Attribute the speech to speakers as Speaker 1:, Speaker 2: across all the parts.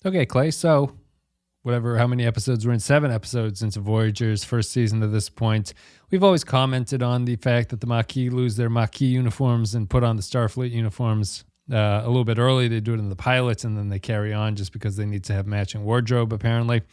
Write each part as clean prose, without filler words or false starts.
Speaker 1: Okay, Clay. So, how many episodes we're in? 7 episodes into Voyager's first season to this point. We've always commented on the fact that the Maquis lose their Maquis uniforms and put on the Starfleet uniforms a little bit early. They do it in the pilots, and then they carry on just because they need to have matching wardrobe, apparently.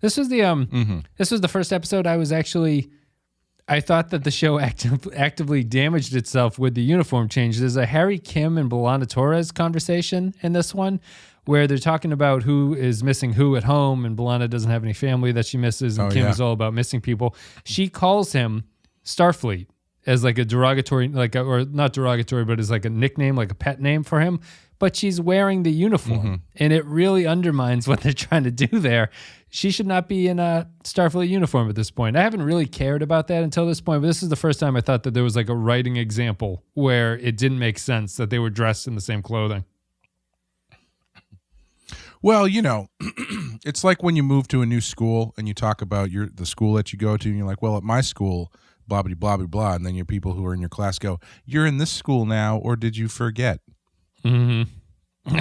Speaker 1: This was the this was the first episode I thought that the show actively damaged itself with the uniform change. There's a Harry Kim and B'Elanna Torres conversation in this one where they're talking about who is missing who at home, and B'Elanna doesn't have any family that she misses, and Kim is all about missing people. She calls him Starfleet as like a derogatory, or not derogatory, but as like a nickname, like a pet name for him. But she's wearing the uniform, and it really undermines what they're trying to do there. She should not be in a Starfleet uniform at this point. I haven't really cared about that until this point, but this is the first time I thought that there was like a writing example where it didn't make sense that they were dressed in the same clothing.
Speaker 2: Well, it's like when you move to a new school and you talk about the school that you go to, and you're like, well, at my school, blah, blah, blah, blah, blah. And then your people who are in your class go, you're in this school now, or did you forget?
Speaker 1: Mm-hmm.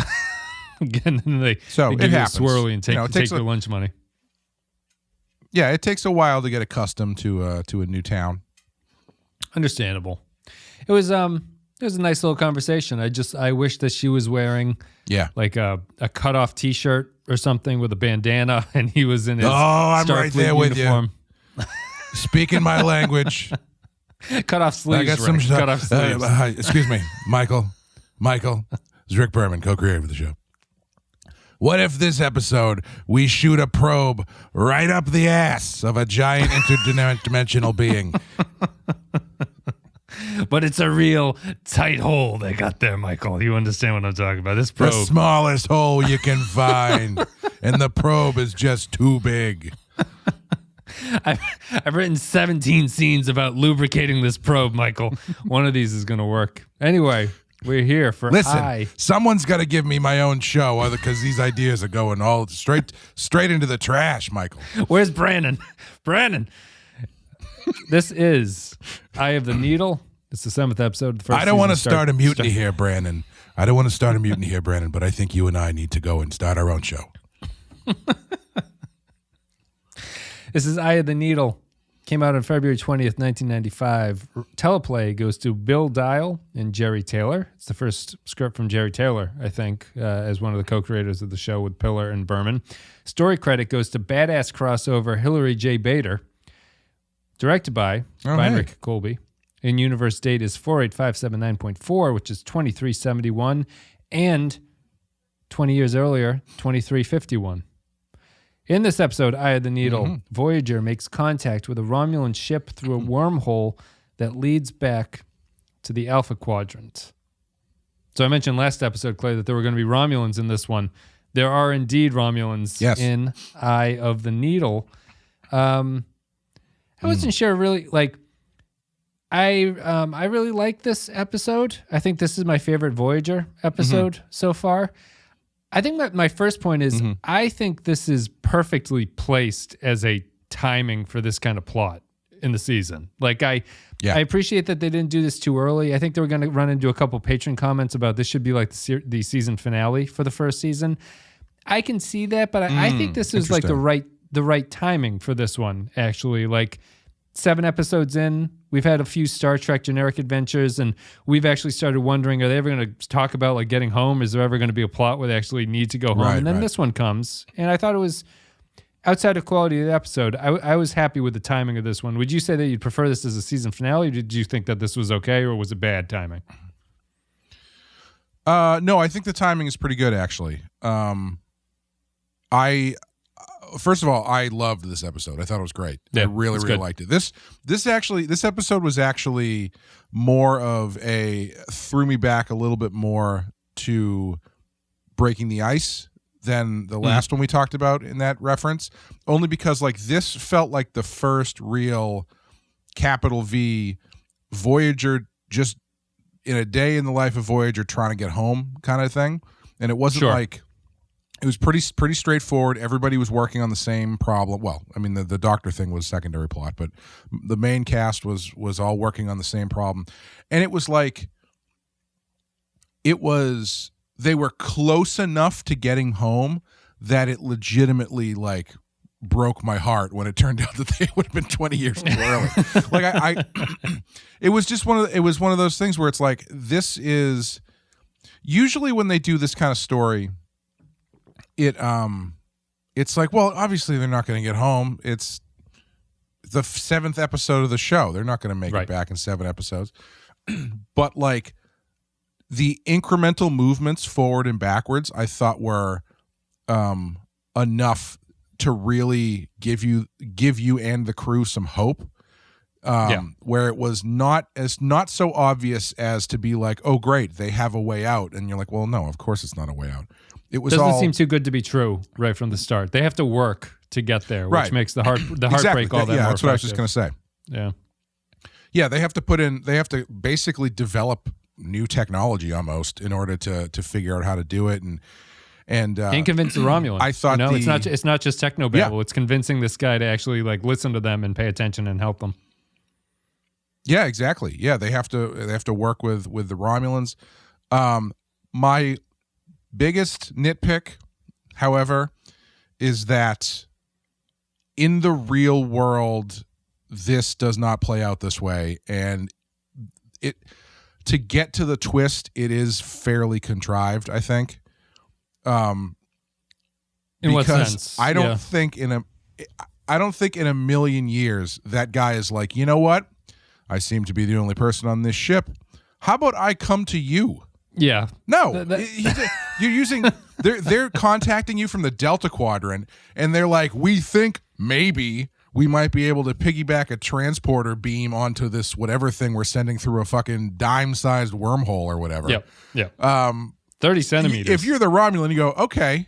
Speaker 1: Again, they
Speaker 2: it happens.
Speaker 1: Swirly and take their lunch money.
Speaker 2: Yeah, it takes a while to get accustomed to a new town.
Speaker 1: Understandable. It was a nice little conversation. I wish that she was wearing like a cutoff T-shirt or something with a bandana, and he was in his
Speaker 2: I'm
Speaker 1: Starfleet
Speaker 2: right there
Speaker 1: uniform.
Speaker 2: with you. Speaking my language.
Speaker 1: Cutoff sleeves.
Speaker 2: I got some
Speaker 1: cutoff sleeves.
Speaker 2: Excuse me, Michael. This is Rick Berman, co-creator of the show. What if this episode we shoot a probe right up the ass of a giant interdimensional being?
Speaker 1: But it's a real tight hole they got there, Michael. You understand what I'm talking about. This probe.
Speaker 2: The smallest hole you can find, and the probe is just too big.
Speaker 1: I've written 17 scenes about lubricating this probe, Michael. One of these is going to work. Anyway, we're here for
Speaker 2: Listen, someone's got to give me my own show, because these ideas are going all straight into the trash, Michael.
Speaker 1: Where's Brandon? Brandon. This is Eye of the Needle. It's the 7th episode of the first
Speaker 2: I don't want to
Speaker 1: season.
Speaker 2: start a mutiny here, Brandon. But I think you and I need to go and start our own show.
Speaker 1: This is Eye of the Needle. Came out on February 20th, 1995. Teleplay goes to Bill Dial and Jerry Taylor. It's the first script from Jerry Taylor, I think, as one of the co-creators of the show with Piller and Berman. Story credit goes to badass crossover Hilary J. Bader. Directed by Heinrich Colby. In-universe date is 48579.4, which is 2371. And 20 years earlier, 2351. In this episode, Eye of the Needle, Voyager makes contact with a Romulan ship through a wormhole that leads back to the Alpha Quadrant. So I mentioned last episode, Clay, that there were going to be Romulans in this one. There are indeed Romulans in Eye of the Needle. I wasn't sure really, I really like this episode. I think this is my favorite Voyager episode so far. I think that my first point is I think this is perfectly placed as a timing for this kind of plot in the season. I appreciate that they didn't do this too early. I think they were going to run into a couple patron comments about this should be like the season finale for the first season. I can see that, but I think this is like the right timing for this one, actually. 7 episodes in, we've had a few Star Trek generic adventures, and we've actually started wondering, are they ever going to talk about getting home? Is there ever going to be a plot where they actually need to go home? And then this one comes, and I thought it was, outside of quality of the episode, I was happy with the timing of this one. Would you say that you'd prefer this as a season finale, or did you think that this was okay, or was it bad timing?
Speaker 2: No, I think the timing is pretty good, actually. First of all, I loved this episode. I thought it was great. I really liked it. This episode was actually more of threw me back a little bit more to breaking the ice than the last one we talked about in that reference. Only because this felt like the first real capital V Voyager, just in a day in the life of Voyager trying to get home kind of thing. And it wasn't it was pretty straightforward. Everybody was working on the same problem. Well, I mean, the doctor thing was secondary plot, but the main cast was all working on the same problem. And it was they were close enough to getting home that it legitimately like broke my heart when it turned out that they would have been 20 years too early. Like I it was just one of those things where it's like, this is usually when they do this kind of story, it's like, well, obviously they're not going to get home. It's the 7th episode of the show. They're not going to make it back in 7 episodes. But like the incremental movements forward and backwards, I thought were enough to really give you and the crew some hope. Where it was not so obvious as to be like, oh great, they have a way out, and you're like, well, no, of course it's not a way out. It doesn't
Speaker 1: seem too good to be true right from the start. They have to work to get there, which makes the heartbreak
Speaker 2: exactly.
Speaker 1: all that more
Speaker 2: that's
Speaker 1: effective.
Speaker 2: what I was just going to say. Yeah, they have to basically develop new technology almost in order to figure out how to do it and
Speaker 1: convince the Romulans.
Speaker 2: I thought
Speaker 1: it's not just Technobabble. It's convincing this guy to actually like listen to them and pay attention and help them.
Speaker 2: Yeah, exactly. Yeah, they have to work with the Romulans. My biggest nitpick, however, is that in the real world, this does not play out this way, and to get to the twist, it is fairly contrived, I think.
Speaker 1: In what sense?
Speaker 2: I don't think in a million years that guy is like, you know what? I seem to be the only person on this ship. How about I come to you?
Speaker 1: Yeah.
Speaker 2: No, you're using. They're contacting you from the Delta Quadrant, and they're like, we think maybe we might be able to piggyback a transporter beam onto this whatever thing we're sending through a fucking dime-sized wormhole or whatever.
Speaker 1: Yep. 30 centimeters.
Speaker 2: If you're the Romulan, you go, okay,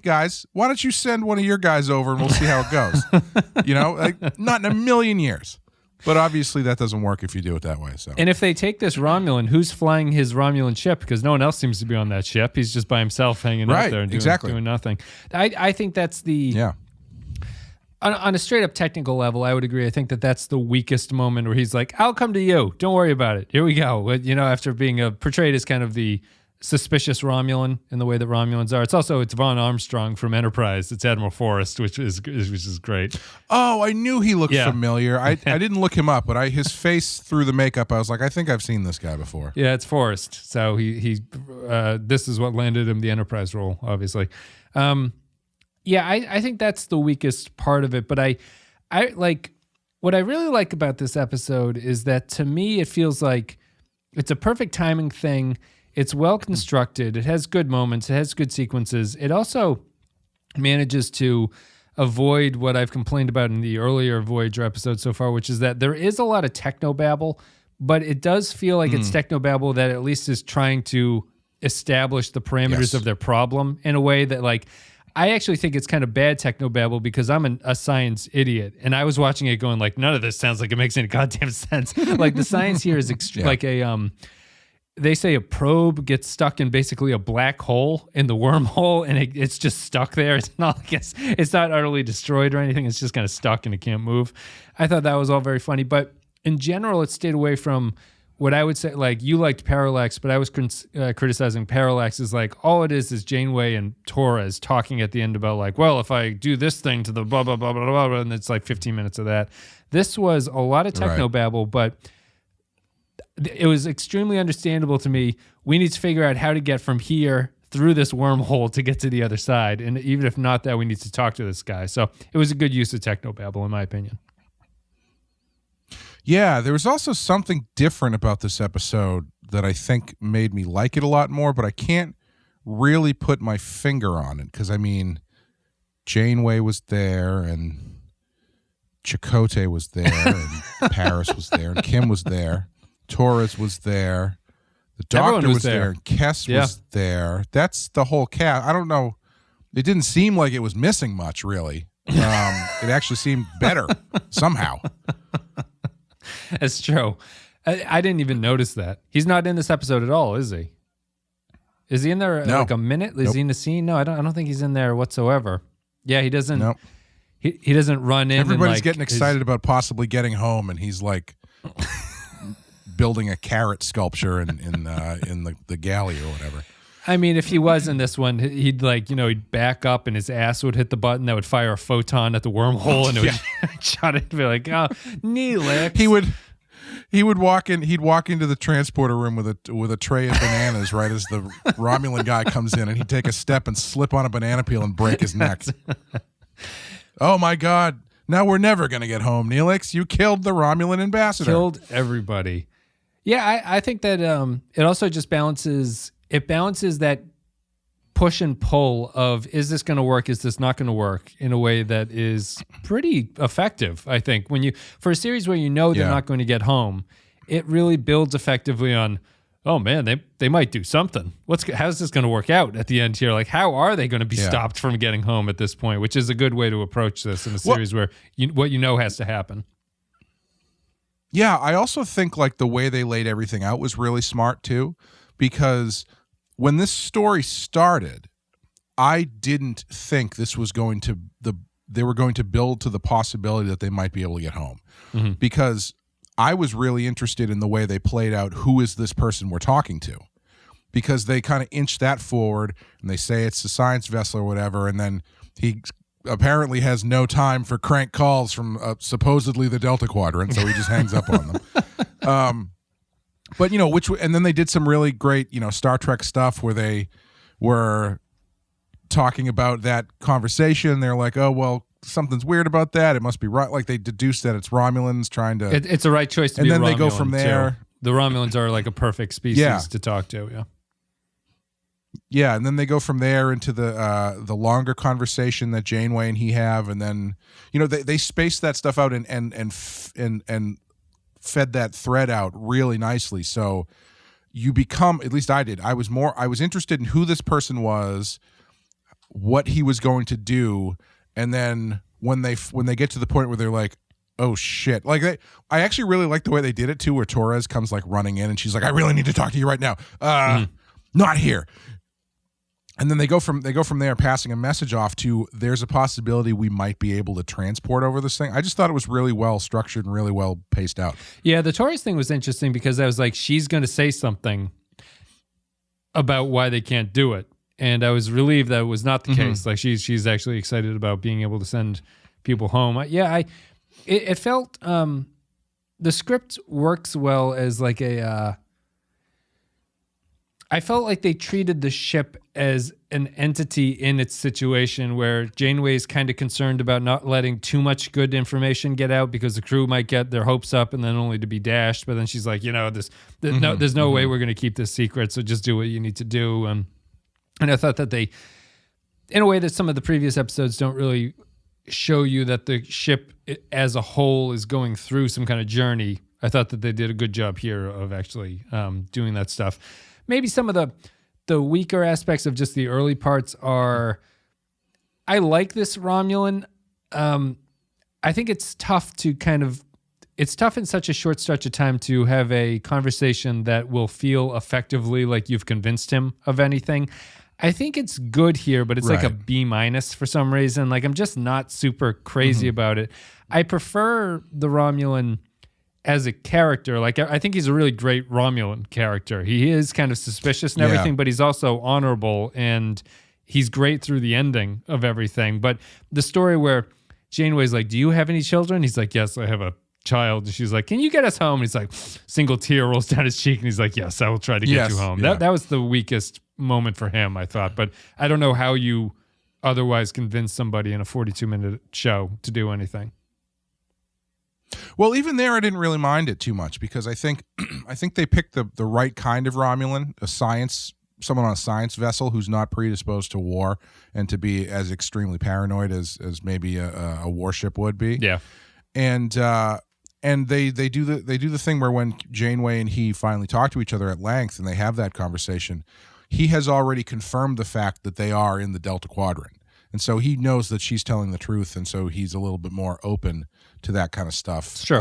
Speaker 2: guys, why don't you send one of your guys over and we'll see how it goes? Like, not in a million years. But obviously that doesn't work if you do it that way. So,
Speaker 1: and if they take this Romulan, who's flying his Romulan ship? Because no one else seems to be on that ship. He's just by himself hanging out there and doing nothing. I think that's on a straight up technical level, I would agree. I think that's the weakest moment where he's like, I'll come to you. Don't worry about it. Here we go. After being portrayed as kind of the suspicious Romulan in the way that Romulans are. It's Von Armstrong from Enterprise. It's Admiral Forrest, which is great.
Speaker 2: Oh, I knew he looked familiar. I didn't look him up, but his face through the makeup, I was like, I think I've seen this guy before.
Speaker 1: Yeah, it's Forrest. So he this is what landed him the Enterprise role, obviously. I think that's the weakest part of it. But I like what I really like about this episode is that to me it feels like it's a perfect timing thing. It's well constructed. It has good moments. It has good sequences. It also manages to avoid what I've complained about in the earlier Voyager episodes so far, which is that there is a lot of technobabble, but it does feel like it's technobabble that at least is trying to establish the parameters of their problem in a way that, like, I actually think it's kind of bad technobabble because I'm a science idiot, and I was watching it going like, none of this sounds like it makes any goddamn sense. Like the science here is like they say a probe gets stuck in basically a black hole in the wormhole, and it's just stuck there. It's not like it's not utterly destroyed or anything. It's just kind of stuck and it can't move. I thought that was all very funny, but in general, it stayed away from what I would say. Like, you liked Parallax, but I was criticizing Parallax as like all it is Janeway and Torres talking at the end about like, well, if I do this thing to the blah blah blah blah blah, and it's like 15 minutes of that. This was a lot of technobabble, but it was extremely understandable to me. We need to figure out how to get from here through this wormhole to get to the other side. And even if not that, we need to talk to this guy. So it was a good use of technobabble, in my opinion.
Speaker 2: Yeah, there was also something different about this episode that I think made me like it a lot more, but I can't really put my finger on it. Because, I mean, Janeway was there, and Chakotay was there, and Paris was there, and Kim was there. Torres was there. The doctor was there. And Kess was there. That's the whole cast. I don't know. It didn't seem like it was missing much, really. It actually seemed better somehow.
Speaker 1: That's true. I didn't even notice that. He's not in this episode at all, is he? Is he in there like a minute? Is he in the scene? No, I don't think he's in there whatsoever. Yeah, he doesn't. Nope. He doesn't run in.
Speaker 2: Everybody's getting excited about possibly getting home, and he's like building a carrot sculpture in the galley or whatever.
Speaker 1: I mean, if he was in this one, he'd he'd back up and his ass would hit the button that would fire a photon at the wormhole and it would shut it and be like, oh, Neelix.
Speaker 2: He would walk in. He'd walk into the transporter room with a tray of bananas right as the Romulan guy comes in, and he'd take a step and slip on a banana peel and break his neck. Oh my God! Now we're never gonna get home, Neelix. You killed the Romulan ambassador.
Speaker 1: Killed everybody. Yeah, I think that it also just balances. It balances that push and pull of, is this going to work? Is this not going to work, in a way that is pretty effective, I think. For a series where they're not going to get home, it really builds effectively on, oh man, they might do something. How's this going to work out at the end here? Like, how are they going to be stopped from getting home at this point? Which is a good way to approach this in a series where what has to happen.
Speaker 2: Yeah, I also think like the way they laid everything out was really smart too, because when this story started, I didn't think they were going to build to the possibility that they might be able to get home, because I was really interested in the way they played out who is this person we're talking to, because they kind of inch that forward and they say it's a science vessel or whatever, and then he apparently has no time for crank calls from supposedly the Delta Quadrant, so he just hangs up on them. But and then they did some really great Star Trek stuff where they were talking about that conversation. They're like, oh well, something's weird about that. It must be right. Like they deduced that it's Romulans trying to.
Speaker 1: It's the right choice to be.
Speaker 2: And then
Speaker 1: Romulan,
Speaker 2: they go from there.
Speaker 1: Too. The Romulans are like a perfect species to talk to. Yeah.
Speaker 2: Yeah, and then they go from there into the longer conversation that Janeway and he have, and then they space that stuff out and fed that thread out really nicely. So you become, at least I did, I was interested in who this person was, what he was going to do, and then when they get to the point where they're like, oh shit, like I actually really like the way they did it too, where Torres comes like running in and she's like, I really need to talk to you right now. Not here. And then they go from there, passing a message off to, there's a possibility we might be able to transport over this thing. I just thought it was really well structured and really well paced out.
Speaker 1: Yeah, the Torres thing was interesting because I was like, she's going to say something about why they can't do it, and I was relieved that it was not the case. Like she's actually excited about being able to send people home. It felt the script works well as like a. I felt like they treated the ship as an entity in its situation, where Janeway is kind of concerned about not letting too much good information get out because the crew might get their hopes up and then only to be dashed. But then she's like, there's no way we're going to keep this secret, so just do what you need to do. And I thought that they, in a way that some of the previous episodes don't really show you that the ship as a whole is going through some kind of journey, I thought that they did a good job here of actually doing that stuff. Maybe some of the weaker aspects of just the early parts are, I like this Romulan. I think it's tough in such a short stretch of time to have a conversation that will feel effectively like you've convinced him of anything. I think it's good here, but it's like a B- for some reason. Like, I'm just not super crazy about it. I prefer the Romulan as a character. Like, I think he's a really great Romulan character. He is kind of suspicious and everything, but he's also honorable, and he's great through the ending of everything. But the story where Janeway's like, do you have any children? He's like, yes, I have a child. And she's like, can you get us home? And he's like, single tear rolls down his cheek, and he's like, yes, I will try to get you home.
Speaker 2: Yeah.
Speaker 1: That was the weakest moment for him, I thought. But I don't know how you otherwise convince somebody in a 42-minute show to do anything.
Speaker 2: Well, even there, I didn't really mind it too much, because I think they picked the right kind of Romulan, someone on a science vessel who's not predisposed to war and to be as extremely paranoid as maybe a warship would be.
Speaker 1: Yeah,
Speaker 2: and they do the thing where when Janeway and he finally talk to each other at length and they have that conversation, he has already confirmed the fact that they are in the Delta Quadrant. And so he knows that she's telling the truth, and so he's a little bit more open to that kind of stuff.
Speaker 1: Sure.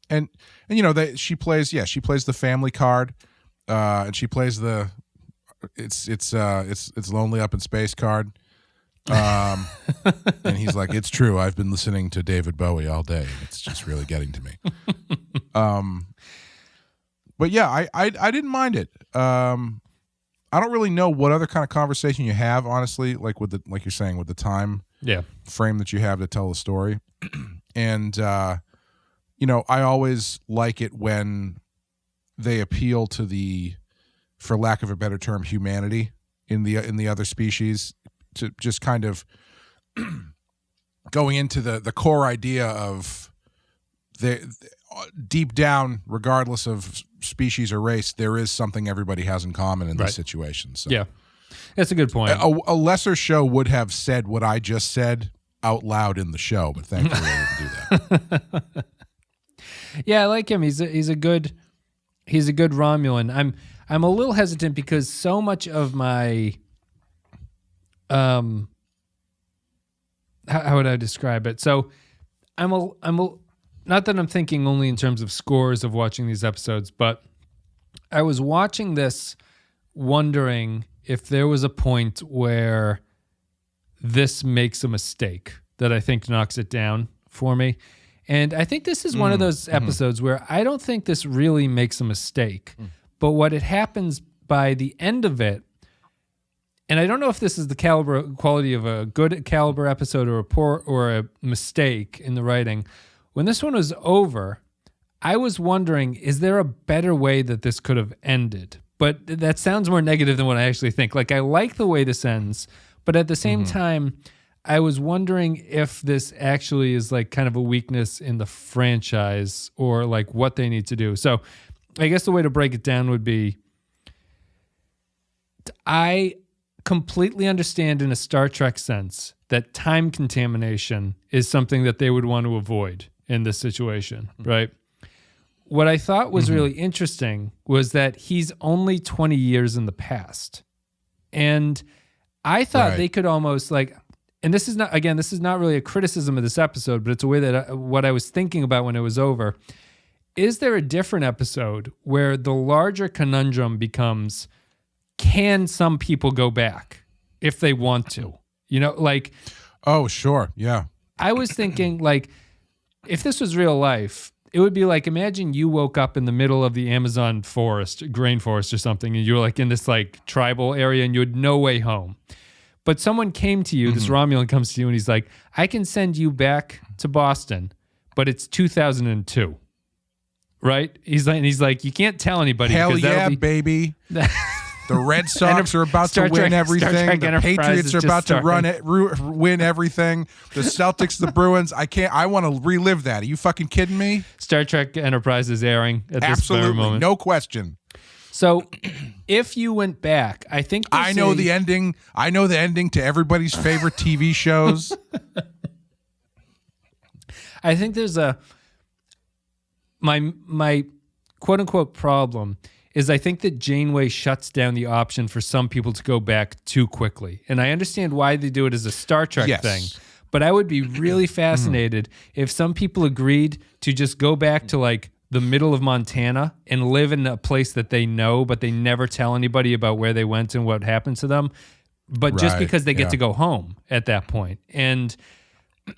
Speaker 2: And she plays the family card, and she plays the it's lonely up in space card. And he's like, it's true, I've been listening to David Bowie all day, and it's just really getting to me. But yeah, I didn't mind it. I don't really know what other kind of conversation you have, honestly, like you're saying, with the time frame that you have to tell the story. And I always like it when they appeal to the, for lack of a better term, humanity in the other species, to just kind of going into the core idea of deep down, regardless of species or race, there is something everybody has in common in this situation. So
Speaker 1: yeah, that's a good point.
Speaker 2: A lesser show would have said what I just said out loud in the show, but thankfully they didn't do that.
Speaker 1: Yeah, I like him. He's a good Romulan. I'm a little hesitant because so much of my how would I describe it? So I'm not that I'm thinking only in terms of scores of watching these episodes, but I was watching this wondering if there was a point where this makes a mistake that I think knocks it down for me. And I think this is one of those episodes where I don't think this really makes a mistake. But what it happens by the end of it, and I don't know if this is the quality of a good caliber episode or a poor or a mistake in the writing. When this one was over, I was wondering, is there a better way that this could have ended? But that sounds more negative than what I actually think. Like, I like the way this ends, but at the same time, I was wondering if this actually is like kind of a weakness in the franchise or like what they need to do. So I guess the way to break it down would be, I completely understand in a Star Trek sense that time contamination is something that they would want to avoid in this situation, right? What I thought was really interesting was that he's only 20 years in the past. And I thought they could almost like, and this is not really a criticism of this episode, but it's a way that what I was thinking about when it was over. Is there a different episode where the larger conundrum becomes, can some people go back if they want to? Like...
Speaker 2: Oh, sure. Yeah.
Speaker 1: I was thinking, like, if this was real life, it would be like, imagine you woke up in the middle of the Amazon forest, grain forest or something, and you were like in this like tribal area and you had no way home. But someone came to you, this Romulan comes to you and he's like, I can send you back to Boston, but it's 2002. Right? He's like, you can't tell anybody.
Speaker 2: Hell yeah, baby. The Red Sox are about to win everything. The Patriots are about to win everything. The Celtics, the Bruins. I want to relive that. Are you fucking kidding me?
Speaker 1: Star Trek Enterprise is airing at this very moment.
Speaker 2: No question.
Speaker 1: So if you went back, I think
Speaker 2: I know the ending. I know the ending to everybody's favorite TV shows.
Speaker 1: I think there's my quote unquote problem is I think that Janeway shuts down the option for some people to go back too quickly. And I understand why they do it as a Star Trek thing. But I would be really fascinated if some people agreed to just go back to like the middle of Montana and live in a place that they know, but they never tell anybody about where they went and what happened to them. But just because they get to go home at that point. And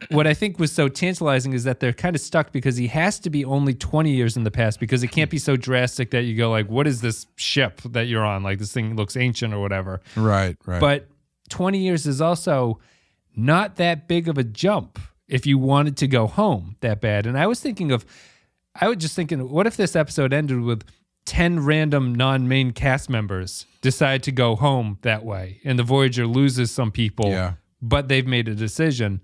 Speaker 1: what I think was so tantalizing is that they're kind of stuck because he has to be only 20 years in the past because it can't be so drastic that you go like, what is this ship that you're on? Like this thing looks ancient or whatever.
Speaker 2: Right.
Speaker 1: But 20 years is also not that big of a jump if you wanted to go home that bad. And I was just thinking, what if this episode ended with 10 random non-main cast members decide to go home that way and the Voyager loses some people, but they've made a decision.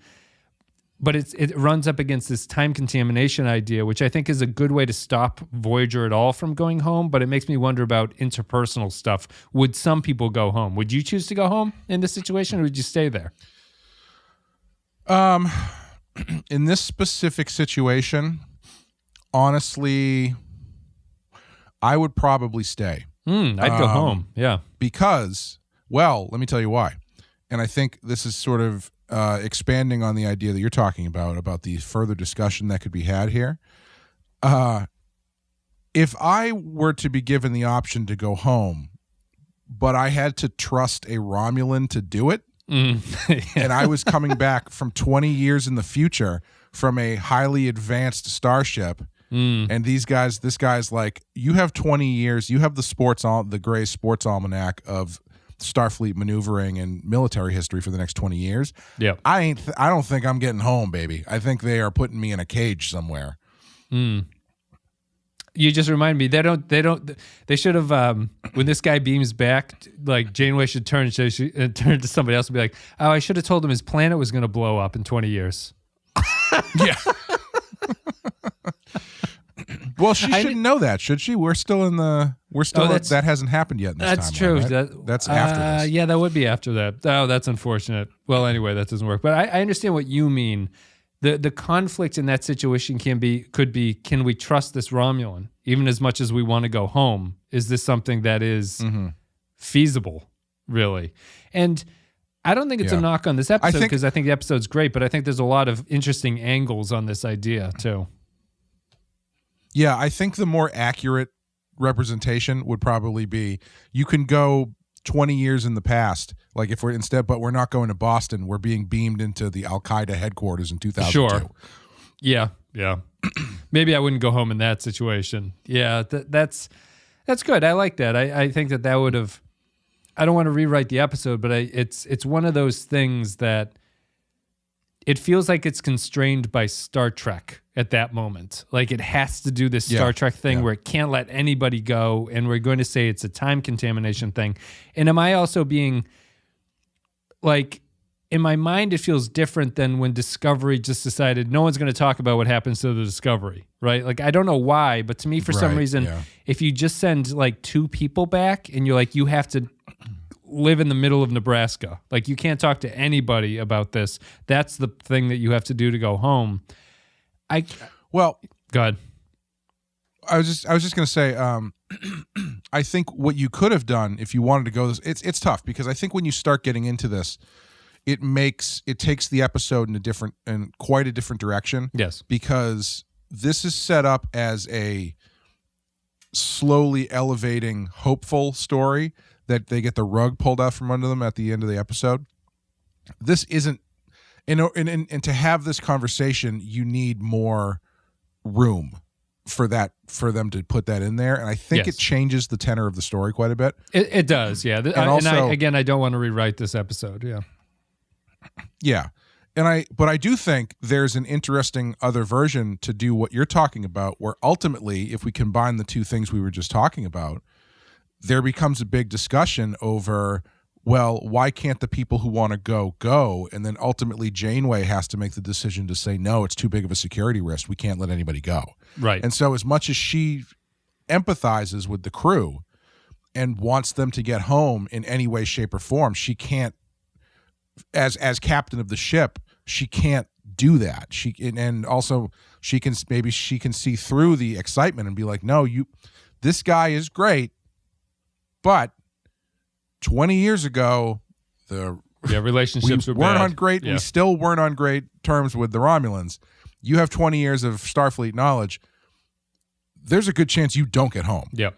Speaker 1: But it runs up against this time contamination idea, which I think is a good way to stop Voyager at all from going home. But it makes me wonder about interpersonal stuff. Would some people go home? Would you choose to go home in this situation, or would you stay there?
Speaker 2: In this specific situation, honestly, I would probably stay.
Speaker 1: I'd go home. Yeah.
Speaker 2: Because, well, let me tell you why. And I think this is sort of expanding on the idea that you're talking about the further discussion that could be had here. If I were to be given the option to go home, but I had to trust a Romulan to do it, and I was coming back from 20 years in the future from a highly advanced starship, And this guy's like, you have 20 years. You have the Gray Sports Almanac of Starfleet maneuvering and military history for the next 20 years.
Speaker 1: Yeah,
Speaker 2: I don't think I'm getting home, baby. I think they are putting me in a cage somewhere.
Speaker 1: You just remind me. They should have. When this guy beams back, like Janeway should turn to somebody else and be like, "Oh, I should have told him his planet was going to blow up in 20 years."
Speaker 2: Yeah. Well, she shouldn't know that, should she? We're still that hasn't happened yet in this
Speaker 1: that's true.
Speaker 2: Right? That's after this.
Speaker 1: Yeah, that would be after that. Oh, that's unfortunate. Well, anyway, that doesn't work. But I understand what you mean. The conflict in that situation could be, can we trust this Romulan? Even as much as we want to go home, is this something that is feasible, really? And I don't think it's a knock on this episode, because I think the episode's great, but I think there's a lot of interesting angles on this idea, too.
Speaker 2: Yeah, I think the more accurate representation would probably be, you can go 20 years in the past, like if but we're not going to Boston, we're being beamed into the Al-Qaeda headquarters in 2002.
Speaker 1: Sure. Yeah. Maybe I wouldn't go home in that situation. Yeah, that's good. I like that. I think that would have, I don't want to rewrite the episode, but it's one of those things that it feels like it's constrained by Star Trek at that moment. Like it has to do this Star Trek thing where it can't let anybody go, and we're going to say it's a time contamination thing. And am I also being like, in my mind, it feels different than when Discovery just decided no one's going to talk about what happens to the Discovery, right? Like, I don't know why, but to me, for some reason, if you just send like 2 people back and you're like, you have to live in the middle of Nebraska, like you can't talk to anybody about this. That's the thing that you have to do to go home. Go ahead.
Speaker 2: I was just going to say, I think what you could have done if you wanted to go this, it's tough, because I think when you start getting into this, it takes the episode in quite a different direction.
Speaker 1: Yes.
Speaker 2: Because this is set up as a slowly elevating, hopeful story that they get the rug pulled out from under them at the end of the episode. This isn't, and to have this conversation, you need more room for them to put that in there, and I think it changes the tenor of the story quite a bit.
Speaker 1: It does, yeah. And I don't want to rewrite this episode, yeah. But I do think there's an interesting other version to do what you're talking about, where ultimately, if we combine the two things we were just talking about, there becomes a big discussion over, well, why can't the people who want to go? And then ultimately Janeway has to make the decision to say, no, it's too big of a security risk. We can't let anybody go. Right.
Speaker 2: And so as much as she empathizes with the crew and wants them to get home in any way, shape, or form, she can't, as captain of the ship, she can't do that. And also she can see through the excitement and be like, no, this guy is great, but 20 years ago,
Speaker 1: relationships
Speaker 2: weren't on great. Yeah. We still weren't on great terms with the Romulans. You have 20 years of Starfleet knowledge. There's a good chance you don't get home.
Speaker 1: Yep.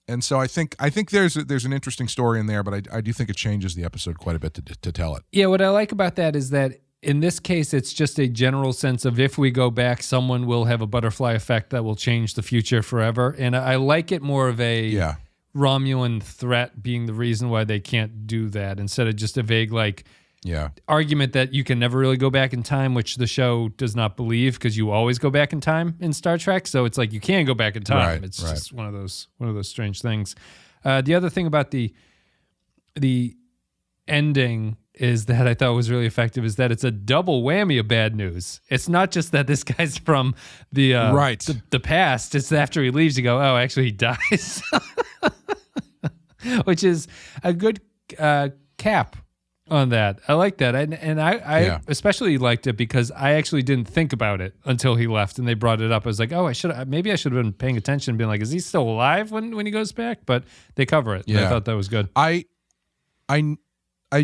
Speaker 2: And so I think there's an interesting story in there, but I do think it changes the episode quite a bit to tell it.
Speaker 1: Yeah, what I like about that is that in this case, it's just a general sense of, if we go back, someone will have a butterfly effect that will change the future forever. And I like it more of a Romulan threat being the reason why they can't do that, instead of just a vague argument that you can never really go back in time, which the show does not believe, because you always go back in time in Star Trek. So it's like you can go back in time.
Speaker 2: Right,
Speaker 1: it's just one of those strange things. The other thing about the ending is that I thought was really effective is that it's a double whammy of bad news. It's not just that this guy's from the past. It's after he leaves, you go, oh, actually he dies. Which is a good cap on that. I like that. And I especially liked it because I actually didn't think about it until he left and they brought it up. I was like, oh, maybe I should have been paying attention and being like, is he still alive when he goes back? But they cover it. Yeah. I thought that was good.
Speaker 2: I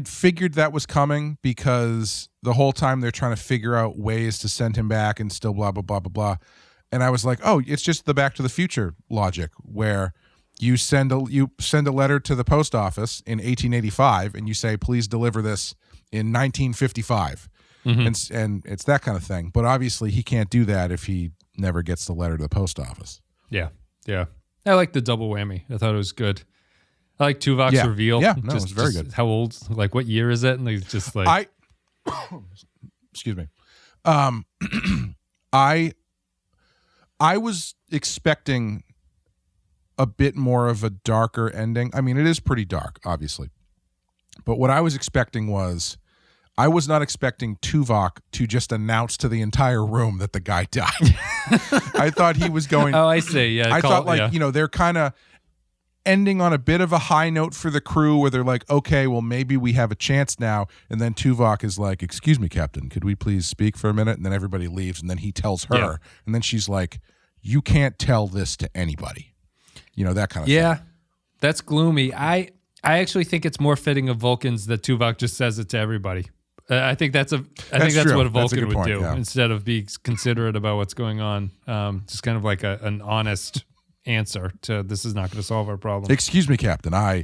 Speaker 2: figured that was coming because the whole time they're trying to figure out ways to send him back and still blah, blah, blah, blah, blah. And I was like, oh, it's just the Back to the Future logic where you send a letter to the post office in 1885 and you say, please deliver this in 1955. Mm-hmm. And it's that kind of thing. But obviously he can't do that if he never gets the letter to the post office.
Speaker 1: Yeah. I like the double whammy. I thought it was good. I like Tuvok's reveal.
Speaker 2: Yeah, no, it was very good.
Speaker 1: How old? Like, what year is it? And he's just like...
Speaker 2: Excuse me. I was expecting a bit more of a darker ending. I mean, it is pretty dark, obviously. But what I was expecting was, I was not expecting Tuvok to just announce to the entire room that the guy died. I thought he was going...
Speaker 1: Oh, I see. Yeah.
Speaker 2: I thought, like, they're kind of ending on a bit of a high note for the crew where they're like, okay, well, maybe we have a chance now. And then Tuvok is like, excuse me, Captain, could we please speak for a minute? And then everybody leaves. And then he tells her. Yeah. And then she's like, you can't tell this to anybody. That kind of thing.
Speaker 1: Yeah, that's gloomy. I actually think it's more fitting of Vulcans that Tuvok just says it to everybody. I think that's what a Vulcan would do instead of be considerate about what's going on. Just kind of like an honest answer to, this is not going to solve our problem.
Speaker 2: Excuse me, Captain. I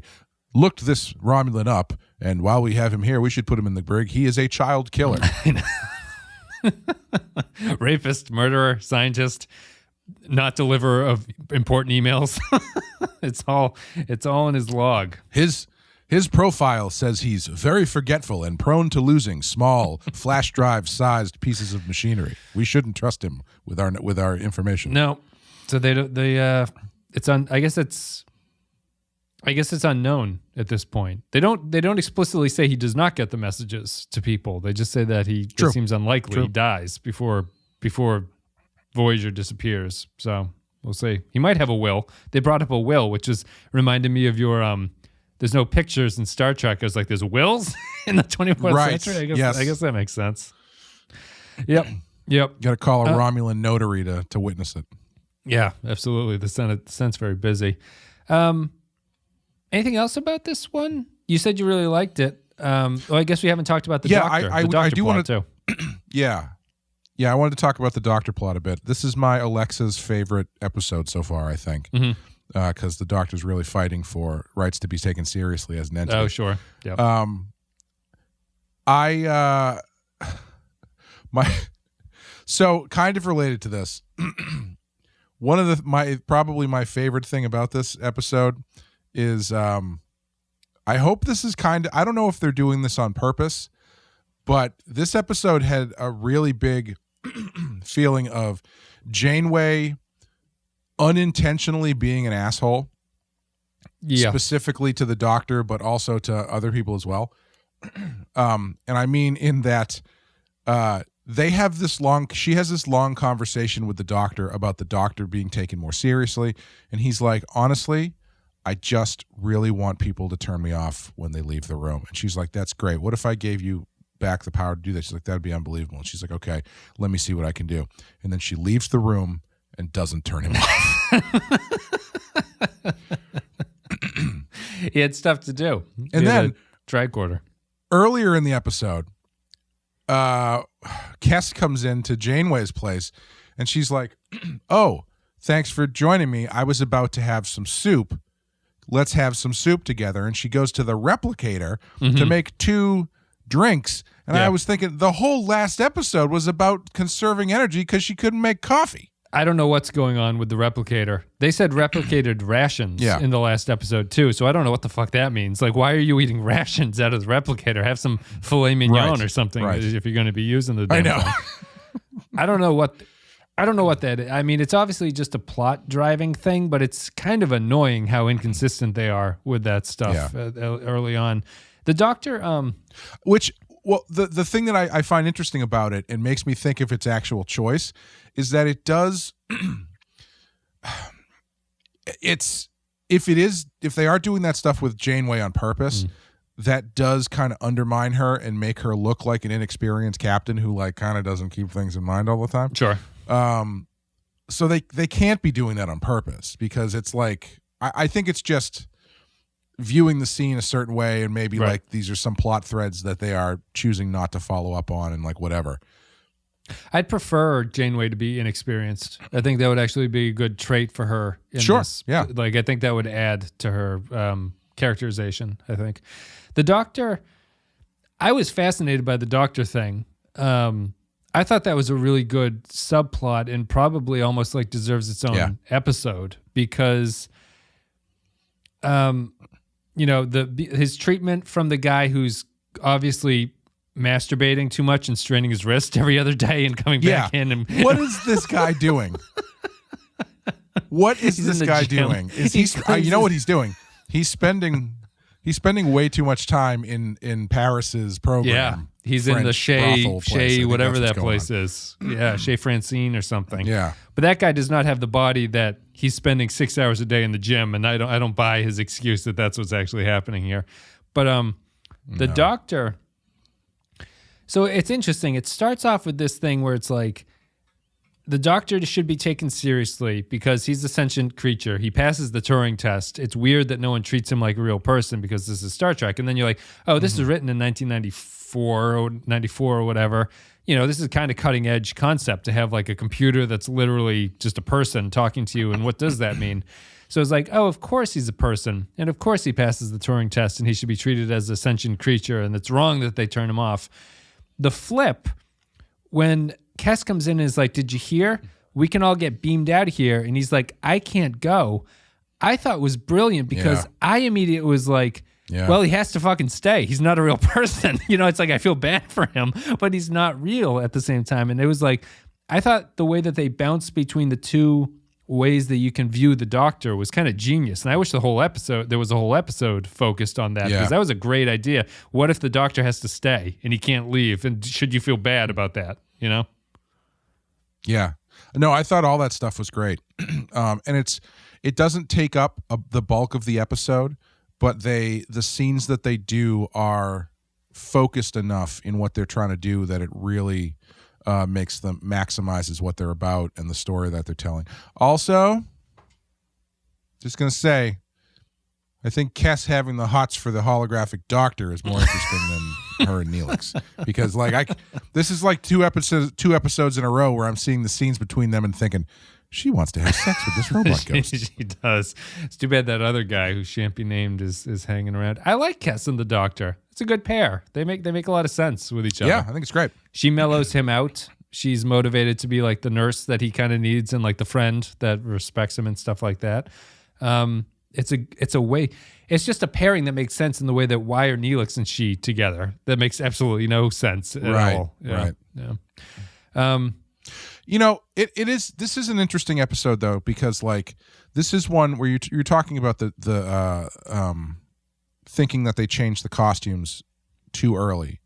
Speaker 2: looked this Romulan up, and while we have him here, we should put him in the brig. He is a child killer.
Speaker 1: Rapist, murderer, scientist, not deliverer of important emails. It's all in his log.
Speaker 2: His profile says he's very forgetful and prone to losing small flash drive sized pieces of machinery. We shouldn't trust him with our information.
Speaker 1: No. So it's on. I guess it's unknown at this point. They don't explicitly say he does not get the messages to people. They just say that it seems unlikely he dies before Voyager disappears. So we'll see. He might have a will. They brought up a will, which is reminded me of your there's no pictures in Star Trek. I was like, there's wills in the 24th century. I guess that makes sense. Yep.
Speaker 2: Got to call a Romulan notary to witness it.
Speaker 1: Yeah, absolutely. The Senate's very busy. Anything else about this one? You said you really liked it. Well, I guess we haven't talked about the Doctor.
Speaker 2: I do want to. Yeah, I wanted to talk about the Doctor plot a bit. This is my Alexa's favorite episode so far, I think, because the Doctor's really fighting for rights to be taken seriously as an entity.
Speaker 1: Oh, sure. Yeah.
Speaker 2: So kind of related to this. One of probably my favorite thing about this episode is I hope this is I don't know if they're doing this on purpose, but this episode had a really big feeling of Janeway unintentionally being an asshole, specifically to the Doctor, but also to other people as well. And I mean in that she has this long conversation with the Doctor about the Doctor being taken more seriously. And he's like, honestly, I just really want people to turn me off when they leave the room. And she's like, that's great. What if I gave you back the power to do that? She's like, that'd be unbelievable. And she's like, okay, let me see what I can do. And then she leaves the room and doesn't turn him off.
Speaker 1: He had stuff to do.
Speaker 2: And then
Speaker 1: tricorder.
Speaker 2: Earlier in the episode, Kes comes into Janeway's place and she's like, oh, thanks for joining me. I was about to have some soup. Let's have some soup together. And she goes to the replicator to make 2 drinks. And I was thinking the whole last episode was about conserving energy because she couldn't make coffee.
Speaker 1: I don't know what's going on with the replicator. They said replicated rations in the last episode too, so I don't know what the fuck that means. Like, why are you eating rations out of the replicator? Have some filet mignon or something if you're going to be using the damn thing. I don't know what that is. I mean, it's obviously just a plot driving thing, but it's kind of annoying how inconsistent they are with that stuff early on. The Doctor,
Speaker 2: the thing that I find interesting about it and makes me think if it's actual choice is that it does. If they are doing that stuff with Janeway on purpose, that does kind of undermine her and make her look like an inexperienced captain who like kind of doesn't keep things in mind all the time.
Speaker 1: Sure.
Speaker 2: So they can't be doing that on purpose because it's like I think it's just viewing the scene a certain way and maybe like these are some plot threads that they are choosing not to follow up on and like whatever.
Speaker 1: I'd prefer Janeway to be inexperienced. I think that would actually be a good trait for her. This.
Speaker 2: Yeah.
Speaker 1: Like, I think that would add to her characterization, I think. The Doctor, I was fascinated by the Doctor thing. I thought that was a really good subplot and probably almost like deserves its own episode because, his treatment from the guy who's obviously masturbating too much and straining his wrist every other day and coming back in. And
Speaker 2: what is this guy doing? What is this guy doing? You know what he's doing? He's spending way too much time in Paris's program.
Speaker 1: Yeah, he's
Speaker 2: French
Speaker 1: in the Chez, whatever that place
Speaker 2: on.
Speaker 1: is. Yeah, Chez Francine or something.
Speaker 2: Yeah,
Speaker 1: but that guy does not have the body that he's spending 6 hours a day in the gym, and I don't buy his excuse that that's what's actually happening here. But the doctor. So it's interesting. It starts off with this thing where it's like the doctor should be taken seriously because he's a sentient creature. He passes the Turing test. It's weird that no one treats him like a real person because this is Star Trek. And then you're like, oh, this was written in 1994 or 94 or whatever. This is kind of cutting edge concept to have like a computer that's literally just a person talking to you. And what does that mean? So it's like, oh, of course he's a person. And of course he passes the Turing test and he should be treated as a sentient creature. And it's wrong that they turn him off. The flip, when Kes comes in and is like, did you hear? We can all get beamed out of here. And he's like, I can't go. I thought was brilliant because I immediately was like, well, he has to fucking stay. He's not a real person. It's like I feel bad for him, but he's not real at the same time. And it was like, I thought the way that they bounced between the two ways that you can view the doctor was kind of genius. And I wish there was a whole episode focused on that because that was a great idea. What if the doctor has to stay and he can't leave? And should you feel bad about that?
Speaker 2: Yeah. No, I thought all that stuff was great. And it doesn't take up the bulk of the episode, but the scenes that they do are focused enough in what they're trying to do that it really maximizes what they're about and the story that they're telling. Also, just going to say, I think Kes having the hots for the holographic doctor is more interesting than her and Neelix, because this is like two episodes in a row where I'm seeing the scenes between them and thinking, she wants to have sex with this robot ghost.
Speaker 1: She does. It's too bad that other guy who shan't be named is hanging around. I like Kes and the doctor. It's a good pair. They make a lot of sense with each other.
Speaker 2: Yeah, I think it's great.
Speaker 1: She mellows him out. She's motivated to be like the nurse that he kind of needs and like the friend that respects him and stuff like that. It's a way. It's just a pairing that makes sense in the way that why are Neelix and she together? That makes absolutely no sense at all. Yeah.
Speaker 2: Right.
Speaker 1: Yeah.
Speaker 2: This is an interesting episode though, because like this is one where you're talking about the thinking that they changed the costumes too early.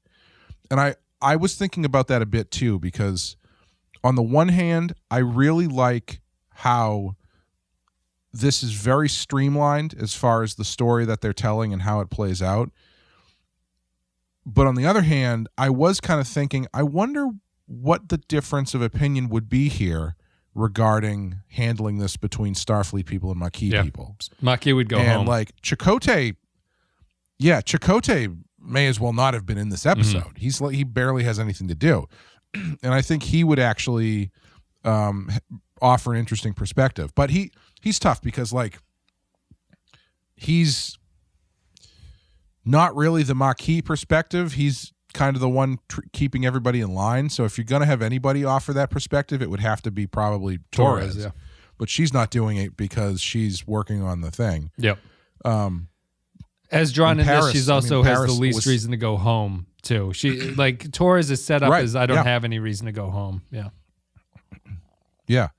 Speaker 2: And I was thinking about that a bit too, because on the one hand, I really like how this is very streamlined as far as the story that they're telling and how it plays out. But on the other hand, I was kind of thinking, I wonder what the difference of opinion would be here regarding handling this between Starfleet people and Maquis people.
Speaker 1: Maquis would go home.
Speaker 2: And like Chakotay may as well not have been in this episode. Mm-hmm. He barely has anything to do. And I think he would actually offer an interesting perspective. But he's tough because like he's not really the Maquis perspective. He's kind of the one keeping everybody in line. So if you're going to have anybody offer that perspective, it would have to be probably Torres.
Speaker 1: Yeah.
Speaker 2: But she's not doing it because she's working on the thing.
Speaker 1: Yep. As drawn in
Speaker 2: Paris,
Speaker 1: this, she's also has the least
Speaker 2: was
Speaker 1: reason to go home too. She like Torres is set up
Speaker 2: Right,
Speaker 1: as I don't have any reason to go home. Yeah.
Speaker 2: Yeah.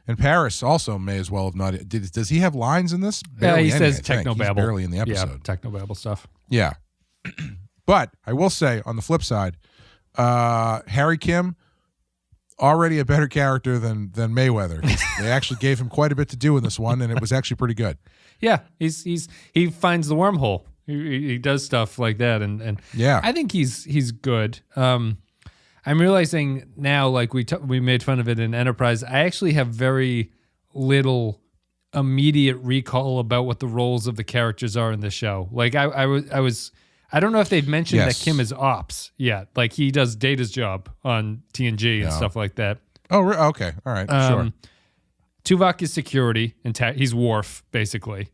Speaker 2: And Paris also may as well have not. Does he have lines in this? Barely
Speaker 1: he
Speaker 2: any,
Speaker 1: says Technobabble.
Speaker 2: He's barely in the episode.
Speaker 1: Yeah, Technobabble stuff.
Speaker 2: Yeah. But I will say, on the flip side, Harry Kim, already a better character than Mayweather. They actually gave him quite a bit to do in this one, and it was actually pretty good.
Speaker 1: Yeah, he finds the wormhole. He does stuff like that, and
Speaker 2: yeah,
Speaker 1: I think he's good. I'm realizing now, like we made fun of it in Enterprise. I actually have very little immediate recall about what the roles of the characters are in the show. Like I don't know if they've mentioned that Kim is ops yet. Like he does Data's job on TNG and stuff like that.
Speaker 2: Oh, okay, all right, sure.
Speaker 1: Tuvok is security, and he's Worf basically.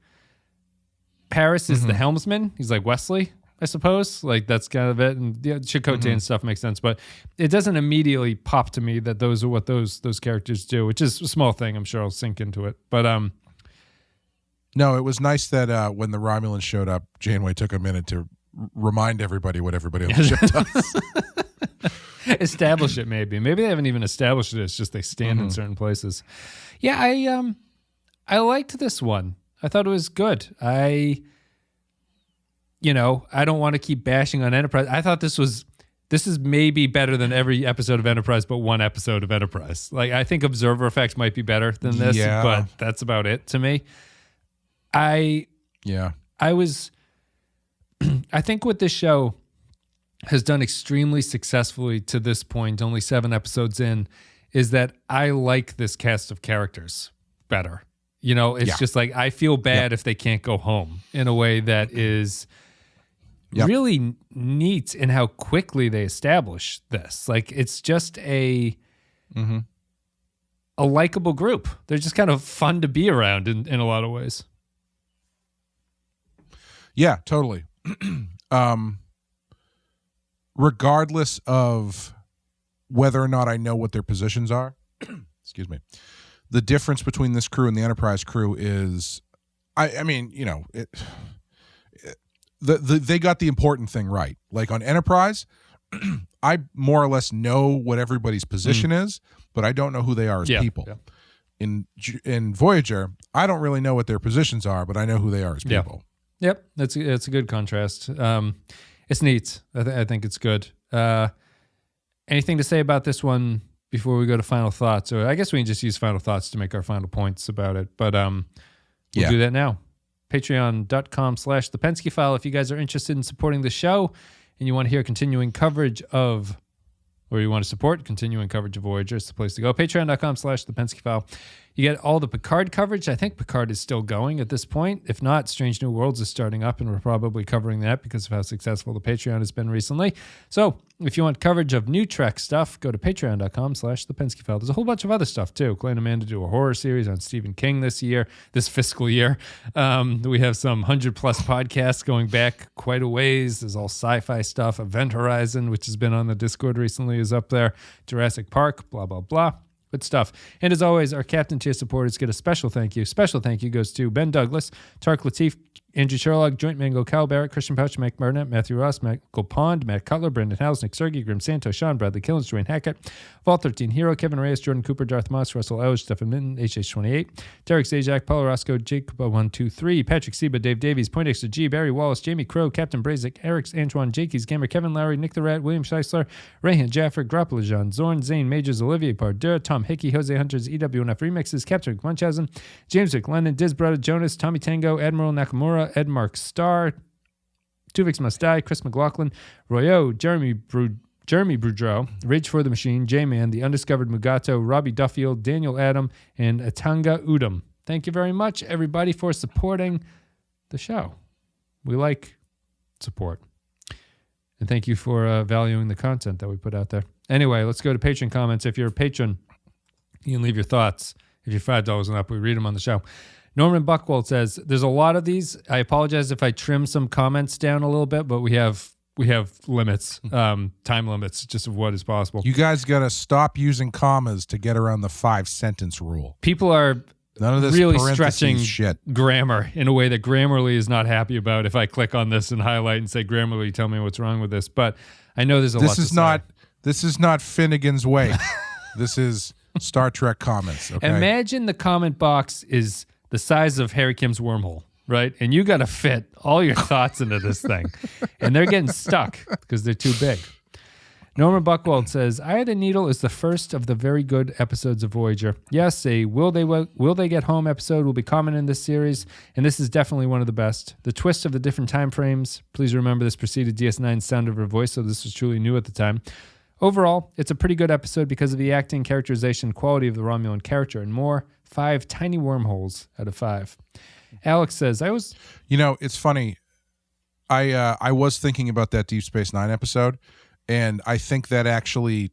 Speaker 1: Paris is the helmsman. He's like Wesley. I suppose. Like, that's kind of it. And the Chakotay and stuff makes sense, but it doesn't immediately pop to me that those are what those characters do, which is a small thing. I'm sure I'll sink into it. But
Speaker 2: no, it was nice that when the Romulans showed up, Janeway took a minute to remind everybody what everybody on the ship does.
Speaker 1: Establish it, maybe. Maybe they haven't even established it. It's just they stand in certain places. Yeah, I liked this one. I thought it was good. I don't want to keep bashing on Enterprise. I thought this is maybe better than every episode of Enterprise, but one episode of Enterprise. Like, I think Observer Effects might be better than this, but that's about it to me. I think what this show has done extremely successfully to this point, only 7 episodes in, is that I like this cast of characters better. It's just like, I feel bad if they can't go home, in a way that is really neat in how quickly they establish this. Like, it's just a likable group. They're just kind of fun to be around in a lot of ways.
Speaker 2: Yeah, totally. Regardless of whether or not I know what their positions are, excuse me, the difference between this crew and the Enterprise crew is, they got the important thing right. Like, on Enterprise, I more or less know what everybody's position is, but I don't know who they are as people. Yeah. In Voyager, I don't really know what their positions are, but I know who they are as people.
Speaker 1: Yep, that's a good contrast. It's neat. I think it's good. Anything to say about this one before we go to final thoughts? Or I guess we can just use final thoughts to make our final points about it. But we'll do that now. Patreon.com/The Pensky File. If you guys are interested in supporting the show and you want to hear continuing coverage of, or you want to support continuing coverage of Voyager, it's the place to go. Patreon.com/The Pensky File. You get all the Picard coverage. I think Picard is still going at this point. If not, Strange New Worlds is starting up, and we're probably covering that because of how successful the Patreon has been recently. So if you want coverage of new Trek stuff, go to patreon.com/The Pensky File. There's a whole bunch of other stuff too. Clay and Amanda do a horror series on Stephen King this fiscal year. We have some 100+ podcasts going back quite a ways. There's all sci-fi stuff. Event Horizon, which has been on the Discord recently, is up there. Jurassic Park, blah, blah, blah. Good stuff. And as always, our Captain Tier supporters get a special thank you. Special thank you goes to Ben Douglas, Tark Latif, Andrew Sherlock, Joint Mango, Cal Barrett, Christian Pouch, Mike Burnett, Matthew Ross, Michael Pond, Matt Cutler, Brendan House, Nick Sergey, Grim Santos, Sean Bradley Killens, Dwayne Hackett, Vault 13 Hero, Kevin Reyes, Jordan Cooper, Darth Moss, Russell Ellis, Stephen Minton, HH28, Derek Zajac, Paulo Roscoe, Jacob 123, Patrick Seba, Dave Davies, Poindexter G, Barry Wallace, Jamie Crow, Captain Brazic, Eric Antoine, Jakey's Gamer, Kevin Lowry, Nick the Rat, William Scheisler, Rayhan Jaffer, Grappler Jean, Zorn, Zane, Majors, Olivier Pardeur, Tom Hickey, Jose Hunters, EWNF Remixes, Captain Munchausen, James McLennan, Diz Brother Jonas, Tommy Tango, Admiral Nakamura, Ed Mark Starr, Tuvix Must Die, Chris McLaughlin, Royo, Jeremy Boudreau, Rage for the Machine, J-Man, The Undiscovered Mugato, Robbie Duffield, Daniel Adam, and Atanga Udom. Thank you very much, everybody, for supporting the show. We like support. And thank you for valuing the content that we put out there. Anyway, let's go to Patreon comments. If you're a patron, you can leave your thoughts. If you're $5 and up, we read them on the show. Norman Buckwald says, there's a lot of these. I apologize if I trim some comments down a little bit, but we have limits, time limits, just of what is possible.
Speaker 2: You guys got to stop using commas to get around the 5-sentence rule.
Speaker 1: People are
Speaker 2: none of this
Speaker 1: really stretching
Speaker 2: shit.
Speaker 1: Grammar in a way that Grammarly is not happy about. If I click on this and highlight and say, Grammarly, tell me what's wrong with this. But I know there's a lot to say.
Speaker 2: This is not Finnegan's Wake. This is Star Trek comments. Okay?
Speaker 1: Imagine the comment box is the size of Harry Kim's wormhole, right? And you got to fit all your thoughts into this thing. And they're getting stuck because they're too big. Norman Buckwald says, Eye of the Needle is the first of the very good episodes of Voyager. Yes, a Will They Get Home episode will be common in this series, and this is definitely one of the best. The twist of the different time frames, please remember this preceded DS9's sound of her voice, so this was truly new at the time. Overall, it's a pretty good episode because of the acting, characterization, quality of the Romulan character, and more. 5 tiny wormholes out of 5. Alex says,
Speaker 2: it's funny. I was thinking about that Deep Space Nine episode, and I think that actually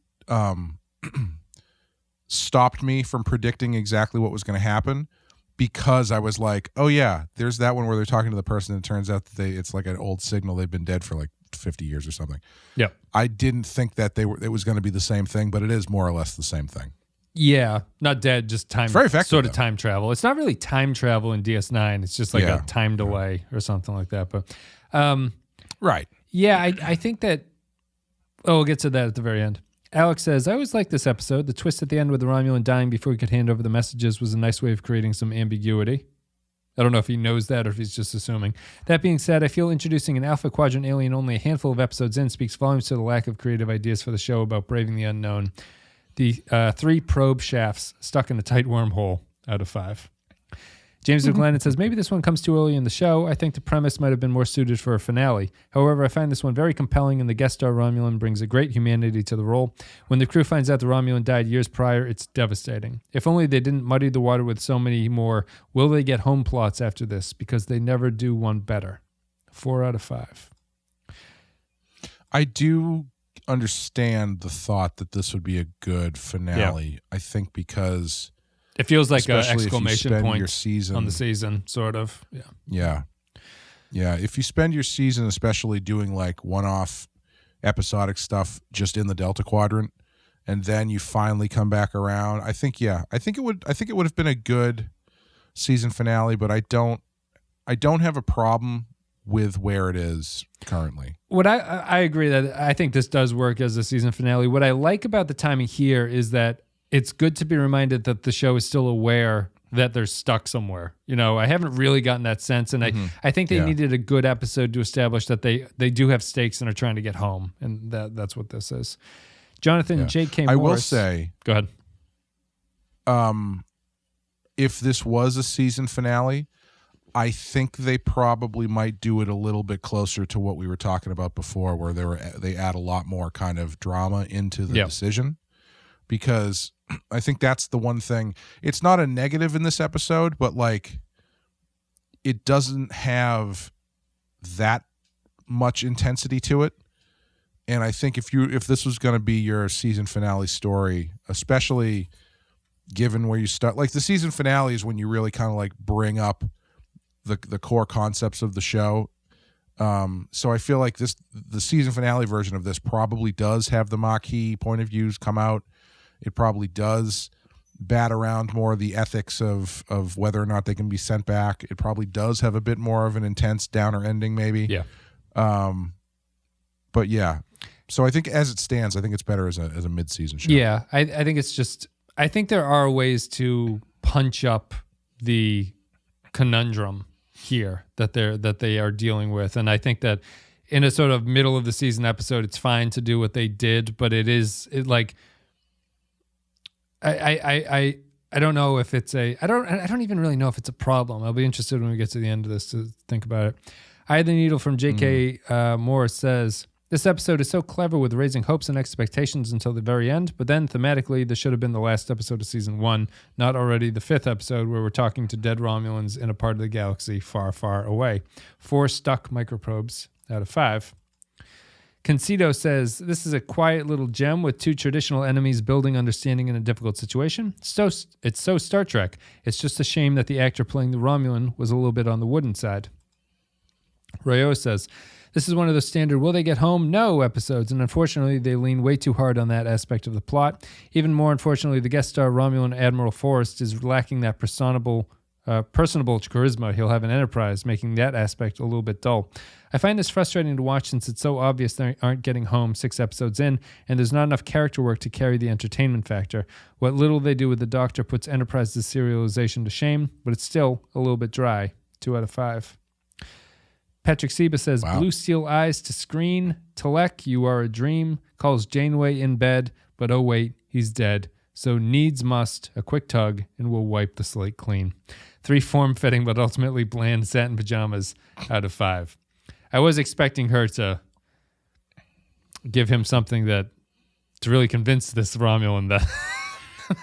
Speaker 2: stopped me from predicting exactly what was going to happen, because I was like, oh yeah, there's that one where they're talking to the person and it turns out that it's like an old signal. They've been dead for like 50 years or something.
Speaker 1: Yeah.
Speaker 2: I didn't think that it was going to be the same thing, but it is more or less the same thing.
Speaker 1: Yeah, not dead, just time.
Speaker 2: It's very effective,
Speaker 1: sort of time travel. It's not really time travel in DS9. It's just like a time delay or something like that. But
Speaker 2: right.
Speaker 1: Yeah, I think that. Oh, we'll get to that at the very end. Alex says, I always liked this episode. The twist at the end with the Romulan dying before he could hand over the messages was a nice way of creating some ambiguity. I don't know if he knows that or if he's just assuming. That being said, I feel introducing an Alpha Quadrant alien only a handful of episodes in speaks volumes to the lack of creative ideas for the show about braving the unknown. The 3 probe shafts stuck in a tight wormhole out of 5. James McLennan says, maybe this one comes too early in the show. I think the premise might have been more suited for a finale. However, I find this one very compelling, and the guest star Romulan brings a great humanity to the role. When the crew finds out the Romulan died years prior, it's devastating. If only they didn't muddy the water with so many more will they get home plots after this, because they never do one better. 4 out of 5.
Speaker 2: I do understand the thought that this would be a good finale. Yeah. I think because
Speaker 1: it feels like an exclamation point
Speaker 2: your season,
Speaker 1: on the season, sort of.
Speaker 2: Yeah. If you spend your season, especially doing like one-off episodic stuff just in the Delta Quadrant, and then you finally come back around, I think it would have been a good season finale. But I don't have a problem with where it is currently.
Speaker 1: What I agree that I think this does work as a season finale. What I like about the timing here is that it's good to be reminded that the show is still aware that they're stuck somewhere. You know, I haven't really gotten that sense, and I think they needed a good episode to establish that they do have stakes and are trying to get home, and that's what this is. Jonathan J.K. Morris.
Speaker 2: I will say,
Speaker 1: go ahead.
Speaker 2: If this was a season finale, I think they probably might do it a little bit closer to what we were talking about before, where they add a lot more kind of drama into the decision, because I think that's the one thing. It's not a negative in this episode, but like it doesn't have that much intensity to it. And I think if this was going to be your season finale story, especially given where you start, like the season finale is when you really kind of like bring up the core concepts of the show. So I feel like the season finale version of this probably does have the Maquis point of views come out. It probably does bat around more the ethics of whether or not they can be sent back. It probably does have a bit more of an intense downer ending, maybe.
Speaker 1: Yeah.
Speaker 2: But yeah. So I think as it stands, I think it's better as a mid-season show.
Speaker 1: Yeah. I think it's just, I think there are ways to punch up the conundrum here that they are dealing with, and I think that in a sort of middle of the season episode, it's fine to do what they did, but I don't know if it's I don't even really know if it's a problem. I'll be interested when we get to the end of this to think about it. I Had the Needle from J.K. Morris says, this episode is so clever with raising hopes and expectations until the very end, but then thematically, this should have been the last episode of season 1, not already the 5th episode where we're talking to dead Romulans in a part of the galaxy far, far away. 4 stuck microprobes out of 5. Concito says, this is a quiet little gem with 2 traditional enemies building understanding in a difficult situation. It's so Star Trek. It's just a shame that the actor playing the Romulan was a little bit on the wooden side. Rayo says, this is one of the standard will they get home? No episodes, and unfortunately they lean way too hard on that aspect of the plot. Even more unfortunately, the guest star Romulan Admiral Forrest is lacking that personable charisma he'll have in Enterprise, making that aspect a little bit dull. I find this frustrating to watch since it's so obvious they aren't getting home 6 episodes in, and there's not enough character work to carry the entertainment factor. What little they do with the Doctor puts Enterprise's serialization to shame, but it's still a little bit dry. 2 out of 5. Patrick Seba says, wow. Blue steel eyes to screen. Telek, you are a dream. Calls Janeway in bed, but oh wait, he's dead. So needs must, a quick tug, and we'll wipe the slate clean. 3 form-fitting but ultimately bland satin pajamas out of 5. I was expecting her to give him something to really convince this Romulan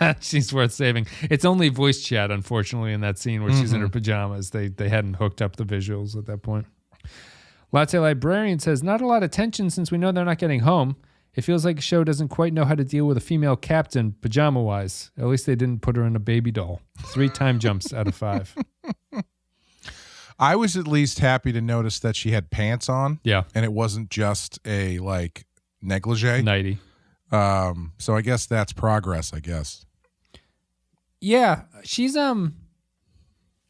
Speaker 1: that she's worth saving. It's only voice chat, unfortunately, in that scene where she's in her pajamas. They hadn't hooked up the visuals at that point. Latte Librarian says, not a lot of tension since we know they're not getting home. It feels like the show doesn't quite know how to deal with a female captain pajama-wise. At least they didn't put her in a baby doll. 3 time jumps out of 5.
Speaker 2: I was at least happy to notice that she had pants on.
Speaker 1: Yeah.
Speaker 2: And it wasn't just a, like, negligee.
Speaker 1: Nighty.
Speaker 2: So I guess that's progress, I guess.
Speaker 1: Yeah. She's,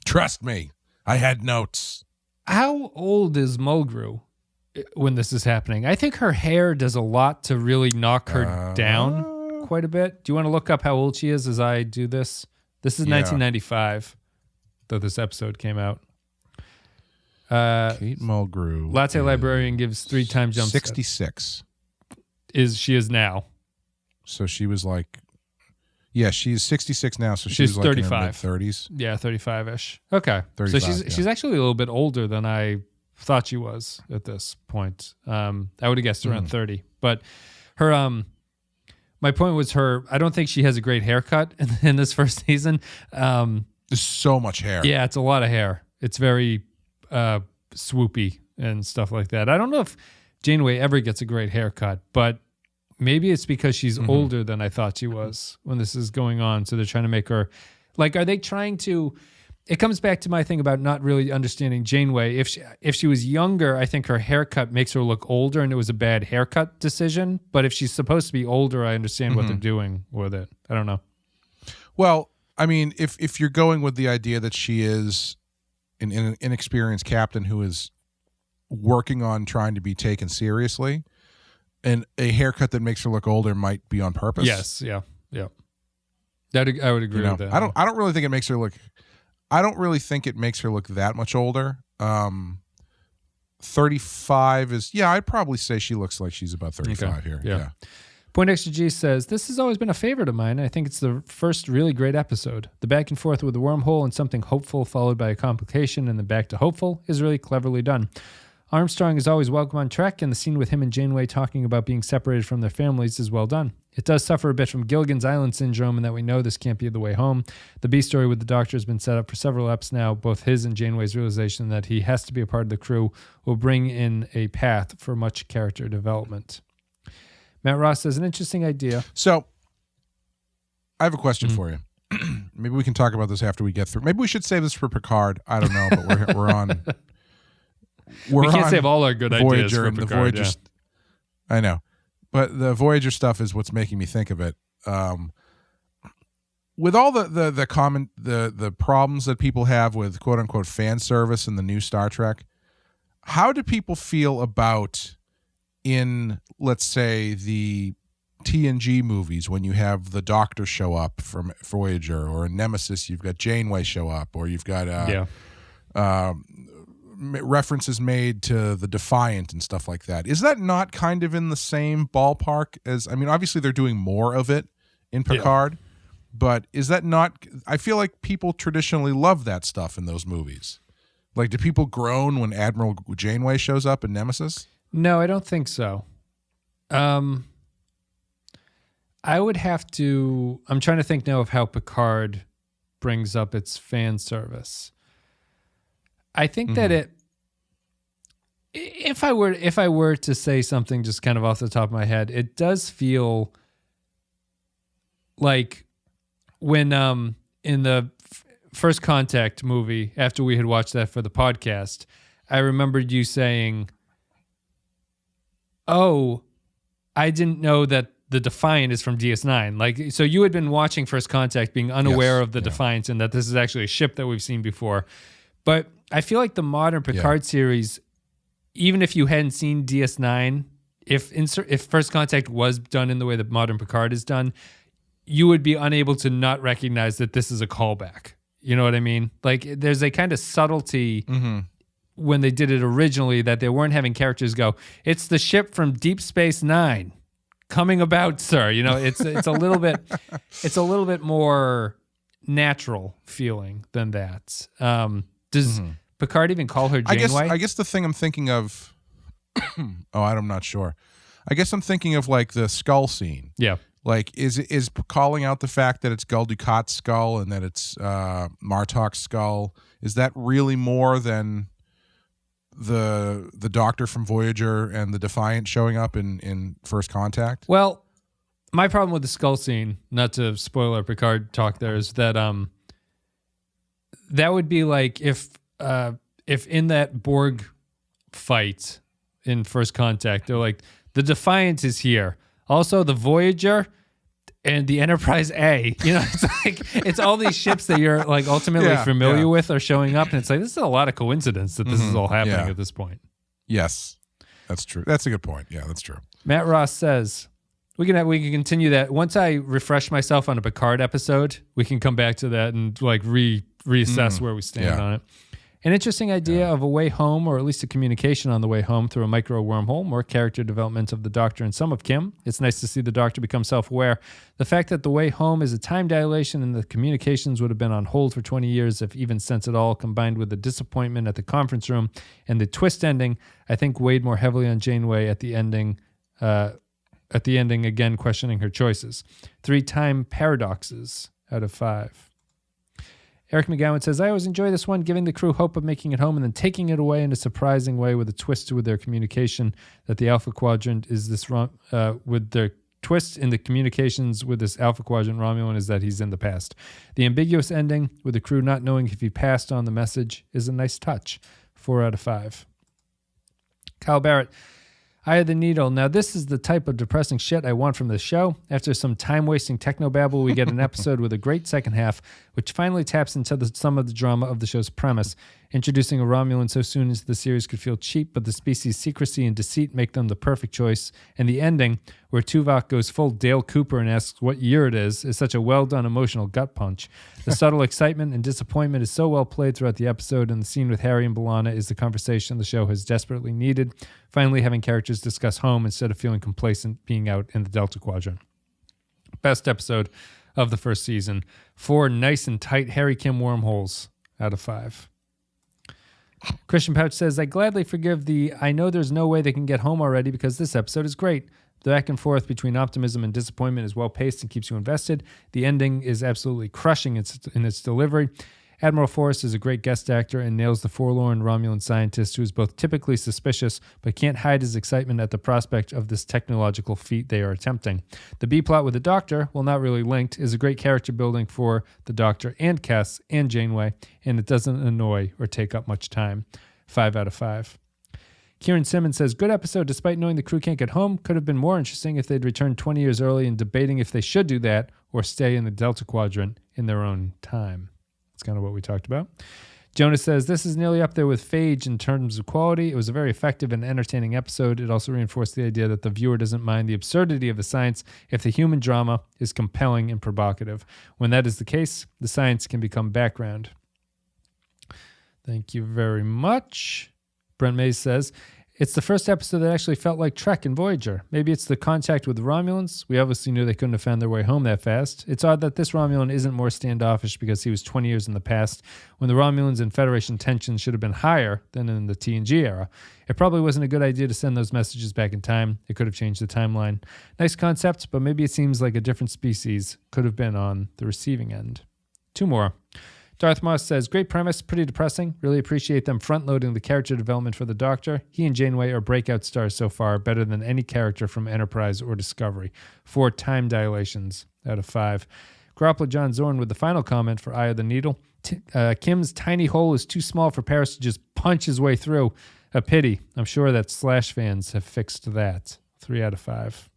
Speaker 2: Trust me. I had notes.
Speaker 1: How old is Mulgrew when this is happening? I think her hair does a lot to really knock her down quite a bit. Do you want to look up how old she is as I do this? This is 1995, though this episode came out.
Speaker 2: Kate Mulgrew.
Speaker 1: Latte Librarian gives 3 time jumps.
Speaker 2: 66.
Speaker 1: She is now.
Speaker 2: So she was like, yeah, she's 66 now. So
Speaker 1: she's
Speaker 2: was
Speaker 1: 35.
Speaker 2: Like in her mid-30s.
Speaker 1: Yeah, 35-ish. Okay.
Speaker 2: 35,
Speaker 1: so she's actually a little bit older than I thought she was at this point. I would have guessed around 30. But her, my point was I don't think she has a great haircut in this first season.
Speaker 2: There's so much hair.
Speaker 1: Yeah, it's a lot of hair. It's very swoopy and stuff like that. I don't know if Janeway ever gets a great haircut, but maybe it's because she's older than I thought she was when this is going on. So they're trying to make her, like, are they trying to, it comes back to my thing about not really understanding Janeway. If she was younger, I think her haircut makes her look older and it was a bad haircut decision. But if she's supposed to be older, I understand what they're doing with it. I don't know.
Speaker 2: Well, I mean, if you're going with the idea that she is an inexperienced captain who is working on trying to be taken seriously, and a haircut that makes her look older might be on purpose.
Speaker 1: Yes, yeah. I would agree with that.
Speaker 2: I don't really think it makes her look. I don't really think it makes her look that much older. 35 is, I'd probably say she looks like she's about 35 here. Yeah.
Speaker 1: Point Extra G says, this has always been a favorite of mine. I think it's the first really great episode. The back and forth with the wormhole and something hopeful followed by a complication and then back to hopeful is really cleverly done. Armstrong is always welcome on Trek, and the scene with him and Janeway talking about being separated from their families is well done. It does suffer a bit from Gilligan's Island syndrome in that we know this can't be the way home. The B story with the Doctor has been set up for several eps now. Both his and Janeway's realization that he has to be a part of the crew will bring in a path for much character development. Matt Ross says, an interesting idea.
Speaker 2: So, I have a question for you. Maybe we can talk about this after we get through. Maybe we should save this for Picard. I don't know, but we're on...
Speaker 1: We can't save all our good
Speaker 2: Voyager
Speaker 1: ideas for
Speaker 2: and
Speaker 1: Picard,
Speaker 2: the Voyager. I know, but the Voyager stuff is what's making me think of it. With all the problems that people have with quote unquote fan service in the new Star Trek, how do people feel about in, let's say, the TNG movies when you have the Doctor show up from Voyager, or in Nemesis you've got Janeway show up, or you've got references made to the Defiant and stuff like that. Is that not kind of in the same ballpark as, I mean, obviously they're doing more of it in Picard, but is that not, I feel like people traditionally love that stuff in those movies. Like, do people groan when Admiral Janeway shows up in Nemesis?
Speaker 1: No, I don't think so. I would have to, I'm trying to think now of how Picard brings up its fan service. I think that if I were to say something just kind of off the top of my head, it does feel like when in the First Contact movie, after we had watched that for the podcast, I remembered you saying, "Oh, I didn't know that the Defiant is from DS9." Like, so you had been watching First Contact being unaware of the Defiant and that this is actually a ship that we've seen before. But I feel like the modern Picard series, even if you hadn't seen DS9, if First Contact was done in the way that modern Picard is done, you would be unable to not recognize that this is a callback. You know what I mean? Like, there's a kind of subtlety when they did it originally that they weren't having characters go, "It's the ship from Deep Space Nine coming about, sir." You know, it's a little bit more natural feeling than that. Does Picard even call her Janeway?
Speaker 2: I guess the thing I'm thinking of, I'm not sure. I guess I'm thinking of like the skull scene.
Speaker 1: Yeah.
Speaker 2: Like, is calling out the fact that it's Gul Dukat's skull and that it's Martok's skull, is that really more than the Doctor from Voyager and the Defiant showing up in First Contact?
Speaker 1: Well, my problem with the skull scene, not to spoil our Picard talk there, is that that would be like if in that Borg fight in First Contact, they're like, the Defiant is here. Also, the Voyager and the Enterprise A. You know, it's like it's all these ships that you're like ultimately familiar with are showing up, and it's like this is a lot of coincidence that this is all happening at this point.
Speaker 2: Yes, that's true. That's a good point. Yeah, that's true.
Speaker 1: Matt Ross says we can continue that once I refresh myself on a Picard episode. We can come back to that and like reassess where we stand on it. An interesting idea of a way home, or at least a communication on the way home through a micro wormhole, more character development of the Doctor and some of Kim. It's nice to see the Doctor become self-aware. The fact that the way home is a time dilation and the communications would have been on hold for 20 years, if even sense at all, combined with the disappointment at the conference room and the twist ending, I think weighed more heavily on Janeway at the ending, again questioning her choices. 3 time paradoxes out of 5. Eric McGowan says, I always enjoy this one, giving the crew hope of making it home and then taking it away in a surprising way with a twist with their communication that the Alpha Quadrant is this wrong, with their twist in the communications with this Alpha Quadrant Romulan is that he's in the past. The ambiguous ending with the crew not knowing if he passed on the message is a nice touch. 4 out of 5. Kyle Barrett, Eye of the Needle. Now, this is the type of depressing shit I want from this show. After some time-wasting technobabble, we get an episode with a great second half, which finally taps into some of the drama of the show's premise. Introducing a Romulan so soon into the series could feel cheap, but the species' secrecy and deceit make them the perfect choice. And the ending, where Tuvok goes full Dale Cooper and asks what year it is such a well-done emotional gut punch. The subtle excitement and disappointment is so well played throughout the episode, and the scene with Harry and B'Elanna is the conversation the show has desperately needed. Finally having characters discuss home instead of feeling complacent being out in the Delta Quadrant. Best episode of the first season. 4 nice and tight Harry Kim wormholes out of 5. Christian Pouch says, I gladly forgive the I know there's no way they can get home already because this episode is great. The back and forth between optimism and disappointment is well paced and keeps you invested. The ending is absolutely crushing in its delivery. Admiral Forrest is a great guest actor and nails the forlorn Romulan scientist who is both typically suspicious but can't hide his excitement at the prospect of this technological feat they are attempting. The B-plot with the Doctor, while not really linked, is a great character building for the Doctor and Kes and Janeway, and it doesn't annoy or take up much time. 5 out of 5. Kieran Simmons says, good episode despite knowing the crew can't get home. Could have been more interesting if they'd returned 20 years early and debating if they should do that or stay in the Delta Quadrant in their own time. That's kind of what we talked about. Jonas says, this is nearly up there with Phage in terms of quality. It was a very effective and entertaining episode. It also reinforced the idea that the viewer doesn't mind the absurdity of the science if the human drama is compelling and provocative. When that is the case, the science can become background. Thank you very much. Brent Mays says, it's the first episode that actually felt like Trek and Voyager. Maybe it's the contact with the Romulans. We obviously knew they couldn't have found their way home that fast. It's odd that this Romulan isn't more standoffish because he was 20 years in the past, when the Romulans and Federation tensions should have been higher than in the TNG era. It probably wasn't a good idea to send those messages back in time. It could have changed the timeline. Nice concept, but maybe it seems like a different species could have been on the receiving end. 2 more. Darth Moss says, great premise, pretty depressing. Really appreciate them front-loading the character development for the Doctor. He and Janeway are breakout stars so far, better than any character from Enterprise or Discovery. 4 time dilations out of 5. Garoppolo John Zorn with the final comment for Eye of the Needle. Kim's tiny hole is too small for Paris to just punch his way through. A pity. I'm sure that Slash fans have fixed that. 3 out of 5.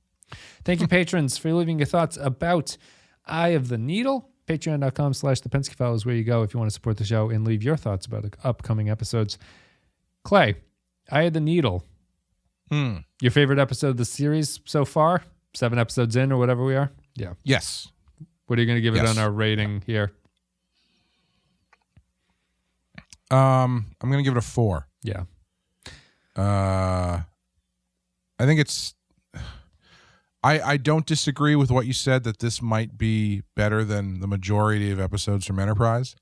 Speaker 1: Thank you, patrons, for leaving your thoughts about Eye of the Needle. Patreon.com/The File is where you go if you want to support the show and leave your thoughts about the upcoming episodes. Clay, Eye of the Needle. Your favorite episode of the series so far? 7 episodes in or whatever we are? Yeah.
Speaker 2: Yes.
Speaker 1: What are you going to give it on our rating here?
Speaker 2: I'm going to give it a 4.
Speaker 1: Yeah.
Speaker 2: I think it's... I don't disagree with what you said that this might be better than the majority of episodes from Enterprise.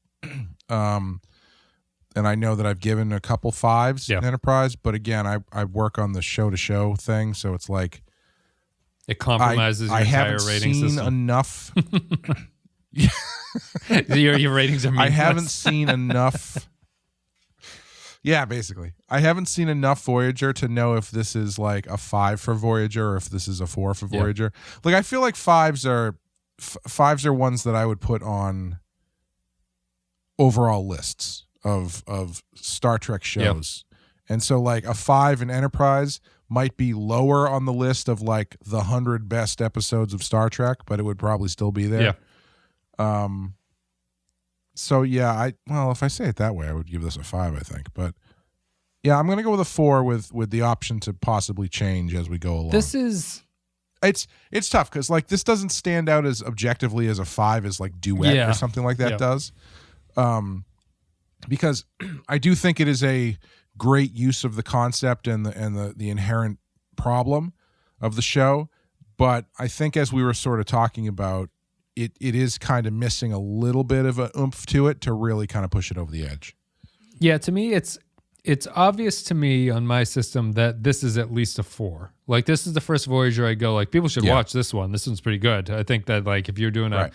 Speaker 2: And I know that I've given a couple 5s in Enterprise, but again, I work on the show-to-show thing, so it's like...
Speaker 1: It compromises your entire rating system.
Speaker 2: Enough...
Speaker 1: your ratings are meaningless.
Speaker 2: I haven't seen enough... Yeah, basically. I haven't seen enough Voyager to know if this is like a 5 for Voyager or if this is a 4 for Voyager. Like, I feel like fives are ones that I would put on overall lists of Star Trek shows. And so like a 5 in Enterprise might be lower on the list of like the 100 best episodes of Star Trek, but it would probably still be there. So yeah, if I say it that way, I would give this a 5, I think. But yeah, I'm gonna go with a 4 with the option to possibly change as we go along. It's tough because like this doesn't stand out as objectively as a 5 as like Duet or something like that does. Because I do think it is a great use of the concept and the inherent problem of the show, but I think as we were sort of talking about, it is kind of missing a little bit of a oomph to it to really kind of push it over the edge. Yeah,
Speaker 1: to me, it's obvious to me on my system that this is at least a 4. Like, this is the first Voyager I go, like, people should watch this one. This one's pretty good. I think that, like, if you're doing a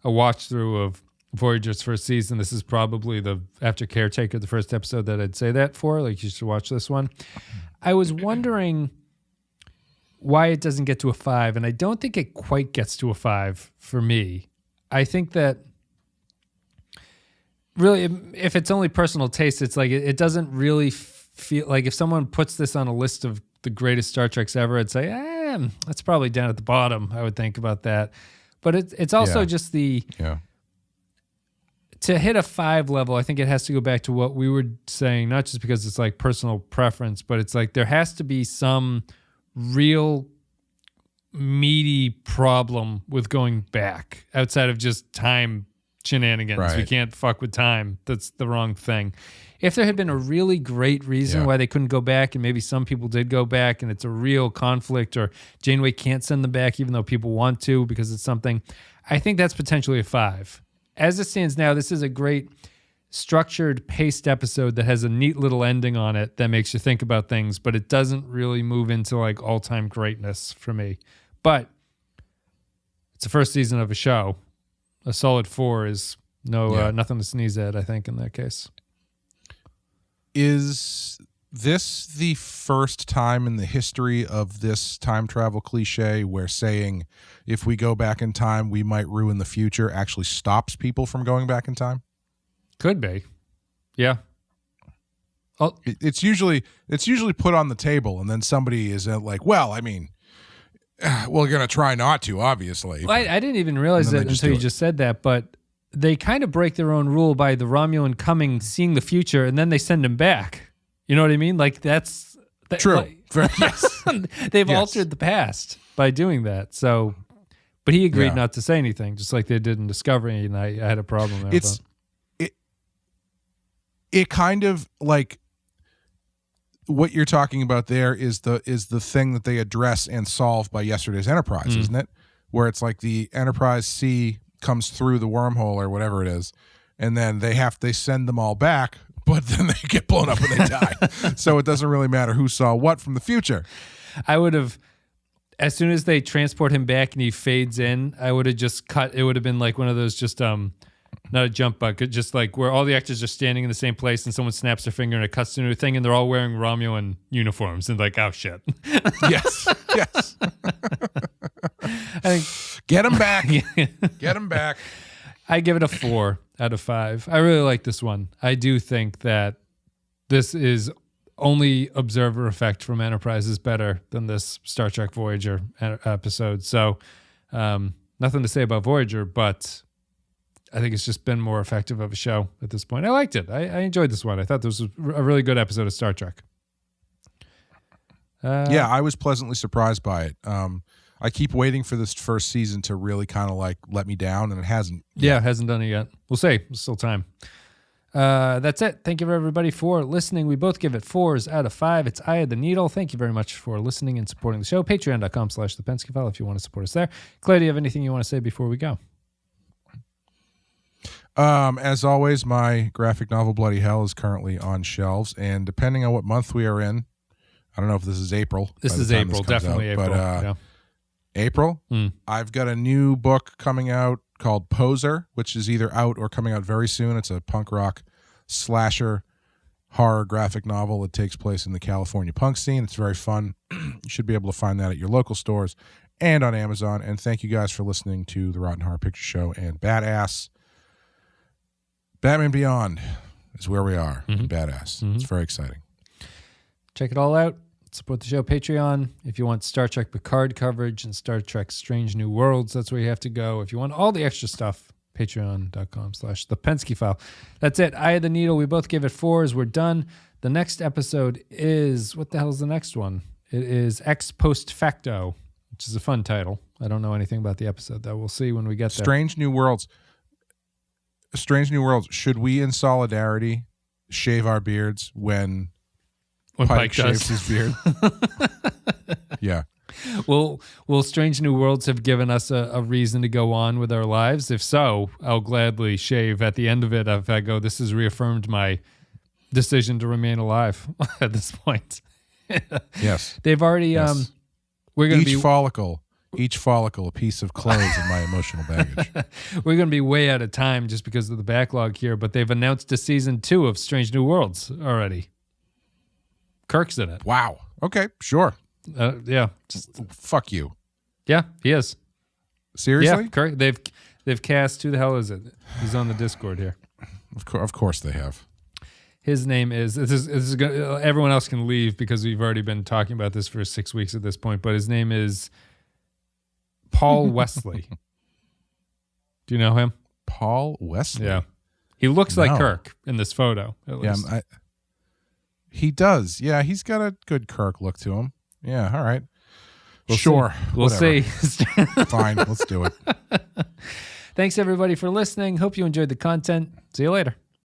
Speaker 1: watch through of Voyager's first season, this is probably after Caretaker, the first episode that I'd say that for. Like, you should watch this one. I was wondering why it doesn't get to a 5, and I don't think it quite gets to a 5 for me. I think that really, if it's only personal taste, it's like it doesn't really feel like if someone puts this on a list of the greatest Star Treks ever, I'd say, that's probably down at the bottom. I would think about that. But it's also just to hit a 5 level, I think it has to go back to what we were saying, not just because it's like personal preference, but it's like there has to be some real meaty problem with going back outside of just time shenanigans.
Speaker 2: Right.
Speaker 1: We can't fuck with time. That's the wrong thing. If there had been a really great reason why they couldn't go back, and maybe some people did go back and it's a real conflict, or Janeway can't send them back even though people want to because it's something, I think that's potentially a 5. As it stands now, this is a great structured, paced episode that has a neat little ending on it that makes you think about things, but it doesn't really move into like all-time greatness for me. But it's the first season of a show. A solid 4 is nothing to sneeze at, I think, in that case.
Speaker 2: Is this the first time in the history of this time travel cliche where saying if we go back in time, we might ruin the future actually stops people from going back in time?
Speaker 1: Could be. Yeah.
Speaker 2: It's usually put on the table, and then somebody is like, well, I mean, we're going to try not to, obviously.
Speaker 1: Well, I didn't even realize that until you just said that, but they kind of break their own rule by the Romulan coming, seeing the future, and then they send him back. You know what I mean? Like, that's...
Speaker 2: True.
Speaker 1: Like, they've altered the past by doing that. So, but he agreed not to say anything, just like they did in Discovery, and I had a problem there.
Speaker 2: It kind of like what you're talking about there is the thing that they address and solve by yesterday's Enterprise, isn't it? Where it's like the Enterprise C comes through the wormhole or whatever it is, and then they send them all back, but then they get blown up and they die. So it doesn't really matter who saw what from the future.
Speaker 1: I would have, as soon as they transport him back and he fades in, I would have just cut. It would have been like one of those just not a jump bucket, just like where all the actors are standing in the same place and someone snaps their finger and it cuts to a new thing and they're all wearing Romulan uniforms and like, oh shit.
Speaker 2: Yes.
Speaker 1: I think,
Speaker 2: get him back. Get him back.
Speaker 1: I give it a 4 out of 5. I really like this one. I do think that this is only observer effect from Enterprise is better than this Star Trek Voyager episode. So nothing to say about Voyager, but I think it's just been more effective of a show at this point. I liked it. I enjoyed this one. I thought this was a really good episode of Star Trek.
Speaker 2: I was pleasantly surprised by it. I keep waiting for this first season to really kind of like let me down, and it hasn't.
Speaker 1: Yeah, it hasn't done it yet. We'll see. There's still time. That's it. Thank you everybody for listening. We both give it 4s out of 5. It's Eye of the Needle. Thank you very much for listening and supporting the show. Patreon.com/The File if you want to support us there. Clay, do you have anything you want to say before we go?
Speaker 2: As always, my graphic novel Bloody Hell is currently on shelves, and depending on what month we are in, I don't know if this is April.
Speaker 1: This is April, definitely April.
Speaker 2: But April, I've got a new book coming out called Poser, which is either out or coming out very soon. It's a punk rock slasher horror graphic novel that takes place in the California punk scene. It's very fun. You should be able to find that at your local stores and on Amazon. And thank you guys for listening to the Rotten Horror Picture Show and Badass. Batman Beyond is where we are. Badass. It's very exciting.
Speaker 1: Check it all out. Support the show Patreon. If you want Star Trek Picard coverage and Star Trek Strange New Worlds, that's where you have to go. If you want all the extra stuff, patreon.com/The Pensky File. That's it. Eye of the Needle. We both give it 4s. We're done. The next episode is, what the hell is the next one? It is Ex Post Facto, which is a fun title. I don't know anything about the episode, though. We'll see when we get there.
Speaker 2: Strange New Worlds. Strange New Worlds. Should we, in solidarity, shave our beards when Pike shaves his beard? Yeah.
Speaker 1: Will Strange New Worlds have given us a reason to go on with our lives? If so, I'll gladly shave at the end of it if I go, this has reaffirmed my decision to remain alive at this point.
Speaker 2: Yes.
Speaker 1: They've already, we're going to be...
Speaker 2: Each follicle, a piece of clothes in my emotional baggage.
Speaker 1: We're going to be way out of time just because of the backlog here, but they've announced a season 2 of Strange New Worlds already. Kirk's in it.
Speaker 2: Wow. Okay, sure.
Speaker 1: Yeah.
Speaker 2: Fuck you.
Speaker 1: Yeah, he is.
Speaker 2: Seriously?
Speaker 1: Yeah, Kirk. They've cast. Who the hell is it? He's on the Discord here.
Speaker 2: Of course they have.
Speaker 1: His name is. This is everyone else can leave because we've already been talking about this for 6 weeks at this point. But his name is Paul Wesley. Do you know him?
Speaker 2: Paul Wesley.
Speaker 1: Yeah, he looks like Kirk in this photo. At least.
Speaker 2: Yeah, he does. Yeah, he's got a good Kirk look to him. Yeah, all right. Sure.
Speaker 1: We'll see.
Speaker 2: Fine, let's do it.
Speaker 1: Thanks, everybody, for listening. Hope you enjoyed the content. See you later.